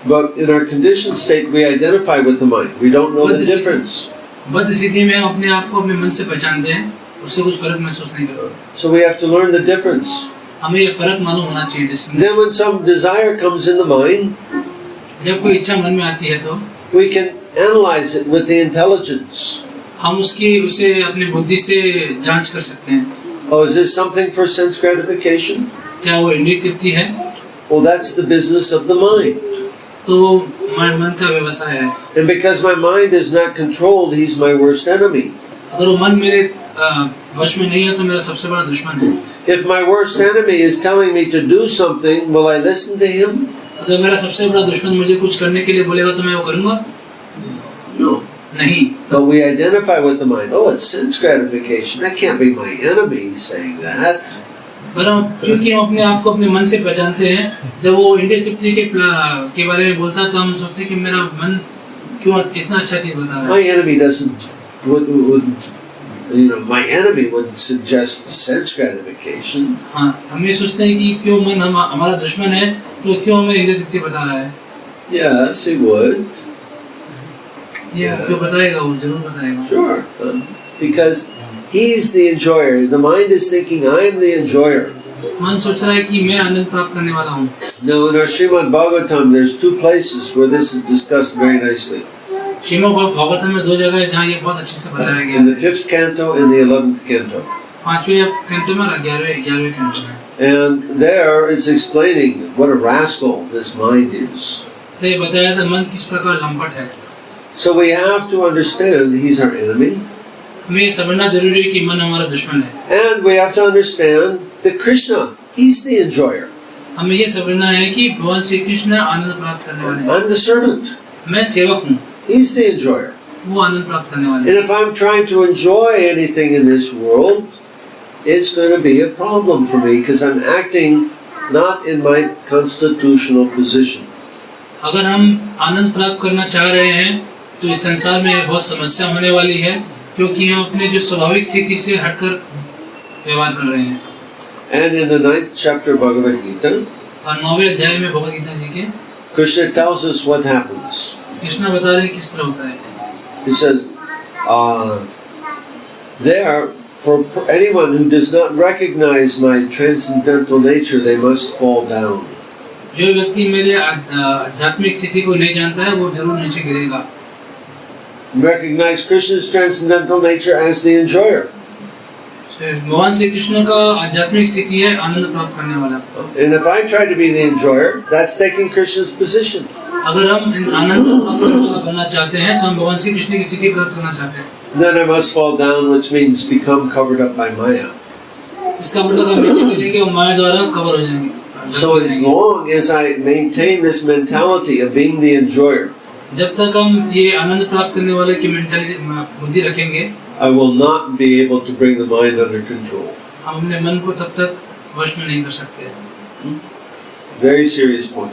But in our conditioned state, we identify with the mind. We don't know the difference. बद्ध स्थिति में हम अपने आप को अपने मन से पहचानते हैं, उससे कुछ फर्क महसूस नहीं करते. So we have to learn the difference. हमें ये फर्क मालूम होना चाहिए. Then when some desire comes in the mind, जब कोई इच्छा मन में आती है तो we can analyze it with the intelligence. हम उसे अपने बुद्धि से जांच कर सकते हैं. Oh, is this something for sense gratification? क्या वो इंद्रिय तृप्ति है? Well, that's the business of the mind. तो मन का व्यवसाय है. And because my mind is not controlled, he's my worst enemy. अगर वो मन मेरे वश में नहीं है तो मेरा सबसे बड़ा दुश्मन है. If my worst enemy is telling me to do something, will I listen to him? अगर मेरा सबसे बड़ा दुश्मन मुझे कुछ करने के लिए बोलेगा तो मैं वो करूँगा? No. नहीं. But we identify with the mind. Oh, it's sense gratification. That can't be my enemy saying that. पर क्योंकि हम अपने आप को अपने मन से पहचानते हैं, जब वो इंद्रिय तृप्ति के बारे में बोलता है तो हम सोचते हैं कि मेरा मन क्यों इतना अच्छा चीज बता रहा है. My enemy wouldn't, my enemy wouldn't suggest sense gratification. हाँ, हम ये सोचते हैं कि क्यों मन हमारा दुश्मन है तो क्यों हमें इंद्रिय तृप्ति बता रहा है. Yes, he would. ये आपको बताएगा, वो जरूर बताएगा. Sure. Because he's the enjoyer. The mind is thinking, I am the enjoyer. मन सोच रहा है कि मैं आनंद प्राप्त करने वाला हूँ. Now in our Srimad Bhagavatam, there's two places where this is discussed very nicely. Shrimad Bhagavatam में दो जगह है जहाँ ये बहुत अच्छे से बताया गया In है. the 5th canto and the 11th canto. 5वें कैंटो में और 11वें कैंटो में. And there it's explaining what a rascal this mind is. तो ये बताया था मन किस प्रकार लंपट है. So we have to understand he's our enemy. हमें ये समझना जरूरी है कि मन हमारा दुश्मन है. And we have to understand that Krishna, he's the enjoyer. हमें ये समझना है कि भगवान श्री कृष्ण आनंद प्राप्त करने वाले हैं. I'm the servant. मैं सेवक हूँ. He's the enjoyer. वो आनंद प्राप्त करने वाले हैं. And if I'm trying to enjoy anything in this world, it's going to be a problem for me because I'm acting not in my constitutional position. अगर हम आनंद प्राप्त करना चाह रहे हैं तो इस संसार में बहुत समस्या होने वाली है, क्योंकि हम अपने जो स्वाभाविक स्थिति से हटकर व्यवहार कर रहे हैं. And in the 9th chapter of Bhagavad Gita, और 9वें अध्याय में भगवद गीता जी के Krishna tells us what happens. Krishna बता रहे हैं किस तरह होता है. He says, there, for anyone who does not recognize my transcendental nature, they must fall down. जो व्यक्ति मेरे आध्यात्मिक स्थिति को नहीं जानता है वो जरूर नीचे गिरेगा. Recognize Krishna's transcendental nature as the enjoyer. भगवान श्री कृष्ण का आध्यात्मिक स्थिति है आनंद प्राप्त करने वाला. And if I try to be the enjoyer, that's taking Krishna's position. अगर हम आनंद प्राप्त करने वाला बनना चाहते हैं तो हम भगवान श्री कृष्ण की स्थिति प्राप्त करना चाहते हैं. Then I must fall down, which means become covered up by Maya. इसका मतलब हम नीचे गिरेंगे और माया द्वारा कवर हो जाएंगे. So as long as I maintain this mentality of being the enjoyer, जब तक हम ये आनंद प्राप्त करने वाले की मेंटालिटी बुद्धि रखेंगे, I will not be able to bring the mind under control. हम अपने मन को तब तक वश में नहीं कर सकते. Very serious point.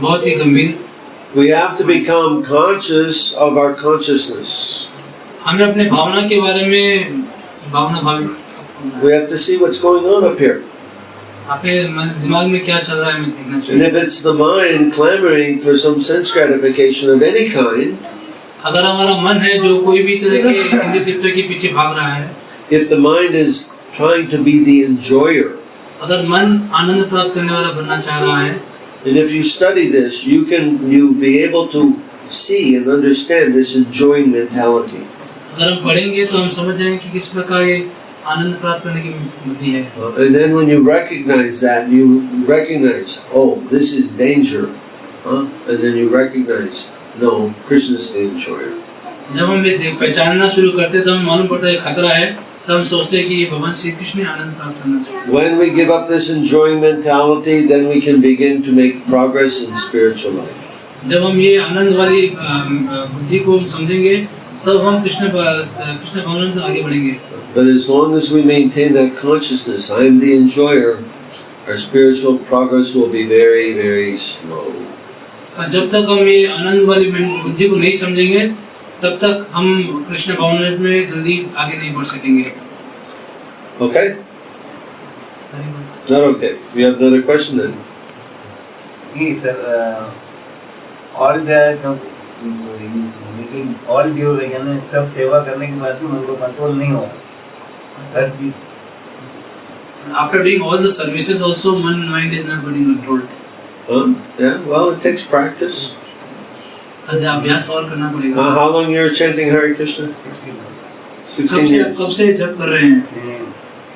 बहुत ही गंभीर. We have to become conscious of our consciousness. हमें अपने भावना के बारे में भावी. We have to see what's going on up here. अपने दिमाग में क्या चल रहा है हमें सीखना And चाहिए. if it's the mind clamoring for some sense gratification of any kind, अगर हमारा मन है जो कोई भी तरह के इंद्रिय तृप्ति के पीछे भाग रहा है, if the mind is trying to be the enjoyer, अगर मन आनंद प्राप्त करने वाला बनना चाह रहा है, and if you study this, you'll be able to see and understand this enjoying mentality. अगर हम पढ़ेंगे तो हम समझ जाएंगे कि किस प्रकार ये आनंद प्राप्त करने की बुद्धि है. And then when you recognize that, you recognize, oh, this is danger. And then you recognize, no, Krishna is the enjoyer. जब हम ये पहचानना शुरू करते हैं तो हम मालूम पड़ता है खतरा है, तो हम सोचते हैं कि ये भगवान श्री कृष्ण आनंद प्राप्त करना चाहिए. When we give up this enjoying mentality, then we can begin to make progress in spiritual life. जब हम ये आनंद वाली बुद्धि को समझेंगे तब हम कृष्ण भावना में आगे बढ़ेंगे. But as long as we maintain that consciousness, I am the enjoyer, our spiritual progress will be very, very slow. पर जब तक हम ये आनंद वाली बुद्धि को नहीं समझेंगे तब तक हम कृष्ण भावना में जल्दी आगे नहीं बढ़ सकेंगे. Okay? Not okay. We have another question then. Yes, sir. All the लेकिन all due यानी सब सेवा करने के बाद भी मन को कंट्रोल नहीं हो हर चीज. After doing all the services also mind is not getting controlled. Yeah, well, it takes practice. अभ्यास और करना पड़ेगा. How long you're chanting Hare Krishna? 16 years. कब से जप कर रहे हैं?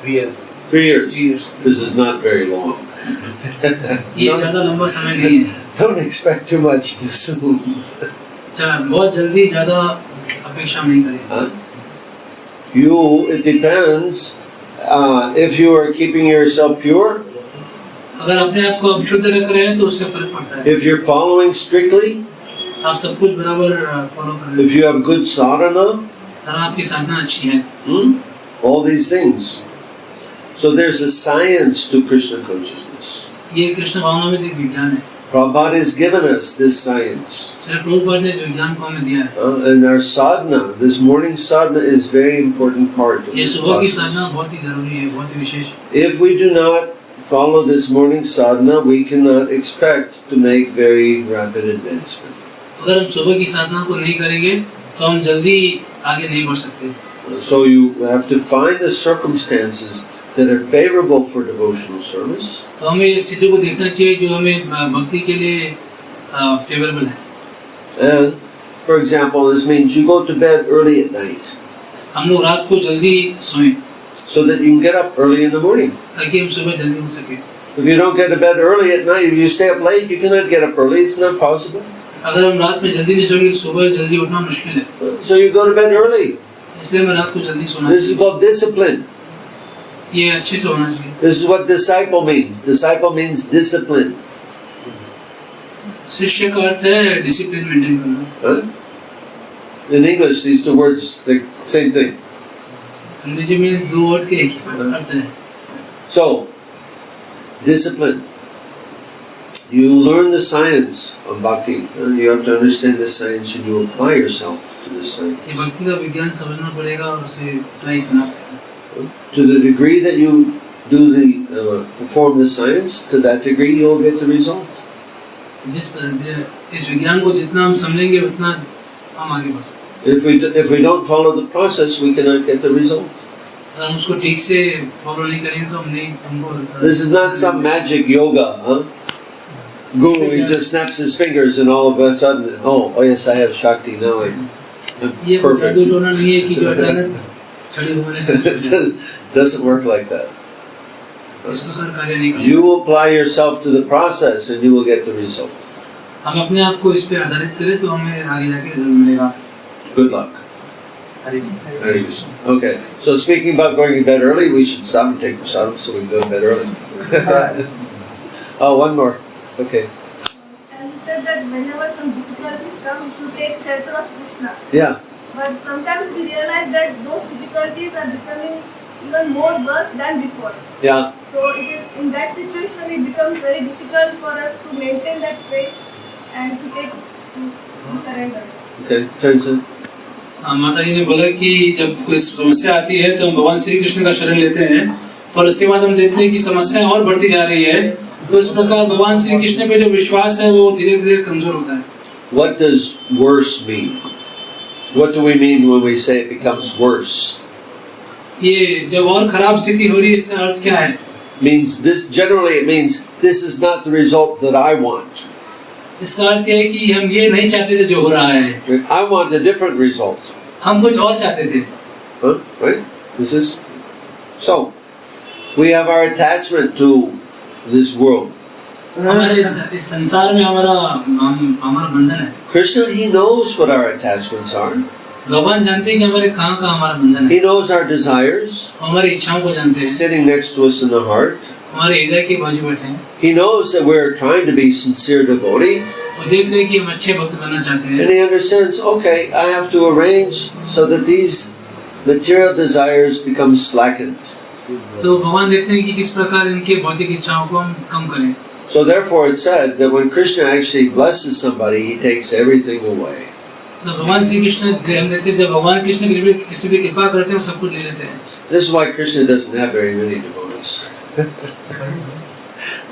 3 years. 3 years. 3 years. This is not very long. ये ज़्यादा लंबा समय नहीं है. Don't expect too much too soon. चला बहुत जल्दी ज़्यादा अपेक्षा नहीं करें. It depends if you are keeping yourself pure. अगर अपने आप को शुद्ध रख रहे हैं तो उससे फर्क पड़ता है. If you're following strictly. आप सब कुछ बराबर फॉलो कर रहे हैं. If you have good sadhana. अगर आपकी साधना अच्छी है. All these things. So there's a science to Krishna consciousness. ये कृष्ण भावना में एक विज्ञान है. Prabhupada has given us this science. Prabhupada ने इस विज्ञान को हमें दिया है. And our sadhana, this morning sadhana, is very important part of ये this सुबह की process. साधना बहुत ही जरूरी है, बहुत ही विशेष. If we do not follow this morning sadhana, we cannot expect to make very rapid advancement. अगर हम सुबह की साधना को नहीं करेंगे तो हम जल्दी आगे नहीं बढ़ सकते. So you have to find the circumstances that are favorable for devotional service. तो हमें इस स्थिति को देखना चाहिए जो हमें भक्ति के लिए फेवरेबल है. And for example, this means you go to bed early at night, हम लोग रात को जल्दी सोएं so that you can get up early in the morning. ताकि हम सुबह जल्दी उठ सके. If you don't get to bed early at night, if you stay up late, you cannot get up early. It's not possible. अगर हम रात में जल्दी नहीं सोएंगे सुबह जल्दी उठना मुश्किल है. So you go to bed early. इसलिए मैं रात को जल्दी सोना This is called discipline. ये अच्छे से होना चाहिए. This is what disciple means. Disciple means discipline. शिष्य का अर्थ है डिसिप्लिन मेंटेन करना. Huh? In English, these two words, the same thing. अंग्रेजी में दो वर्ड के एक ही अर्थ है. So, discipline. You learn the science of bhakti. You have to understand the science and you apply yourself to the ये science. भक्ति का विज्ञान समझना पड़ेगा और उसे अप्लाई करना पड़ेगा. To the degree that you do perform the science, to that degree you'll get the result. इस विज्ञान को जितना हम समझेंगे उतना हम आगे बढ़ सकते. If we don't follow the process, we cannot get the result. अगर हम उसको ठीक से फॉलो नहीं करेंगे तो हम नहीं हमको. This is not some magic yoga, huh? Guru, he just snaps his fingers and all of a sudden, oh yes, I have Shakti now. I'm ये कोई जादू perfect. टोना नहीं है कि जो अचानक छड़ी घुमाने से Doesn't work like that. इस प्रकार कार्य नहीं करता. You apply yourself to the process and you will get the result. हम अपने आप को इस पे आधारित करें तो हमें आगे जाके रिजल्ट मिलेगा. Good luck. Hare Hare Krishna. Okay, so speaking about going to bed early, we should stop and take prasadam so we can go to bed early. Oh, one more. Okay. And you said that whenever some difficulties come, we should take shelter of Krishna. Yeah. But sometimes we realize that those difficulties are becoming even more worse than before. Yeah. So it is, in that situation, it becomes very difficult for us to maintain that faith and to surrender. Okay. Turns in. माता जी ने बोला कि जब कोई समस्या आती है तो हम भगवान श्री कृष्ण का शरण लेते हैं पर उसके बाद हम देखते हैं कि समस्या और बढ़ती जा रही है. तो इस प्रकार भगवान श्री कृष्ण पे जो विश्वास है वो धीरे धीरे कमजोर होता है. What does worse mean? What do we mean when we say it becomes worse? ये जब और खराब स्थिति हो रही है इसका अर्थ क्या है? Means this, generally it means this is not the result that I want. इसका अर्थ है कि हम ये नहीं चाहते थे जो हो रहा है. I want a different result. हम कुछ और चाहते थे. Huh? Right? This is so. We have our attachment to this world. हमारे इस संसार में हमारा बंधन है. Krishna, he knows what our attachments are. भगवान जानते हैं कि हमारे कहाँ हमारा बंधन है. He knows our desires. हमारी इच्छाओं को जानते हैं. Sitting next to us in the heart. हमारे हृदय के बाजू बैठे हैं. He knows that we're trying to be sincere devotee. वो देख रहे हैं कि हम अच्छे भक्त बनना चाहते हैं. And he understands, okay, I have to arrange so that these material desires become slackened. तो भगवान देखते हैं कि किस प्रकार इनके भौतिक इच्छाओं को हम कम करें. So therefore it's said that when Krishna actually blesses somebody, he takes everything away. तो भगवान श्री कृष्ण ध्यान देते हैं. जब भगवान कृष्ण किसी भी कृपा करते हैं वो सब कुछ ले लेते हैं. This is why Krishna doesn't have very many devotees.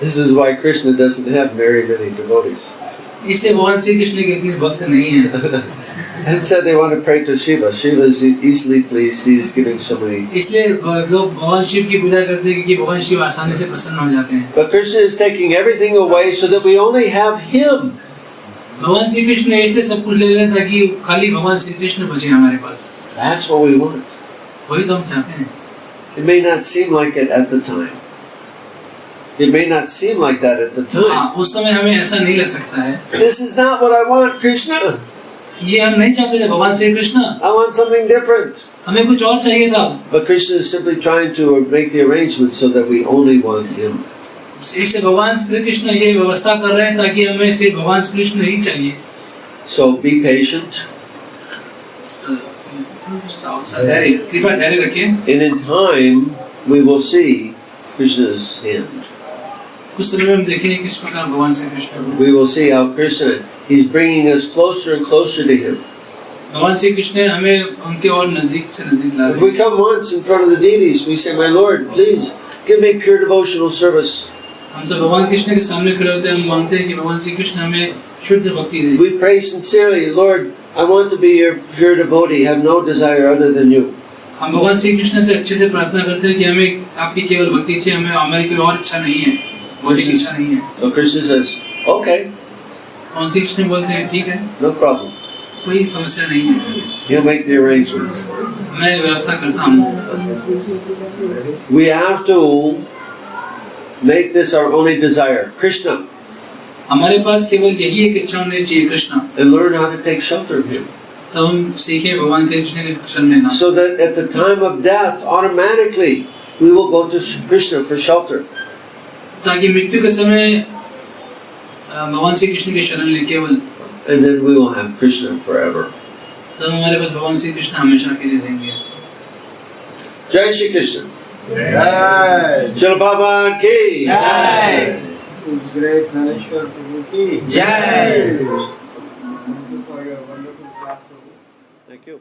This is why Krishna doesn't have very many devotees. इसलिए भगवान श्री कृष्ण के इतने भक्त नहीं हैं. And said they want to pray to Shiva. Shiva is easily pleased. He is giving so many. इसलिए लोग भगवान शिव की पूजा करते हैं क्योंकि भगवान शिव आसानी से प्रसन्न हो जाते हैं. But Krishna is taking everything away so that we only have Him. भगवान श्री कृष्ण इसलिए सब कुछ ले रहे हैं ताकि खाली भगवान श्री कृष्ण बचे हमारे पास. That's what we want. वही तो हम चाहते हैं. It may not seem like it at the time. It may not seem like that at the time. हाँ, उस समय हमें ऐसा नहीं लग सकता है. This is not what I want, Krishna. ये हम नहीं चाहते थे भगवान Shri Krishna. I want something different. हमें कुछ और चाहिए था. But Krishna is simply trying to make the arrangements so that we only want Him. इसलिए भगवान श्री कृष्ण ये व्यवस्था कर रहे हैं ताकि हमें सिर्फ भगवान श्री कृष्ण ही चाहिए. So be patient. कृपा धैर्य रखिए. And in time we will see Krishna's hand. कुछ समय में हम देखेंगे किस प्रकार भगवान Shri Krishna. We will see how Krishna, He's bringing us closer and closer to Him. भगवान श्री कृष्ण हमें उनके और नजदीक से नजदीक ला रहे If we come once in front of the deities, we say, "My Lord, please give me pure devotional service. हम जब भगवान कृष्ण के सामने खड़े होते हैं, हम मांगते हैं कि भगवान श्री कृष्ण हमें शुद्ध भक्ति दें। We pray sincerely, Lord, I want to be your pure devotee, have no desire other than you. हम भगवान श्री कृष्ण से अच्छे से प्रार्थना करते हैं कि हमें आपकी केवल भक्ति चाहिए, हमें हमारी कोई और इच्छा नहीं है, भौतिक इच्छा नहीं है। So Krishna says, okay. भगवान श्री कृष्ण बोलते हैं ठीक है, No problem. कोई समस्या नहीं है, He'll make the arrangements. मैं व्यवस्था करता हूँ। We have to make this our only desire, Krishna, हमारे पास केवल यही एक इच्छा होनी चाहिए, Krishna, and learn how to take shelter of him. तब हम सीखे भगवान कृष्ण के शरण लेना। So that at the time of death, automatically, we will go to Krishna for shelter. ताकि मृत्यु के समय भगवान श्री कृष्ण के शरण ले केवल, And then we will have Krishna forever. तब हमारे पास भगवान श्री कृष्ण हमेशा के लिए रहेंगे। Jai Shri Krishna. जय Shri Baba ki. जय ग्रेस नरेश्वर प्रभु की जय। Thank you.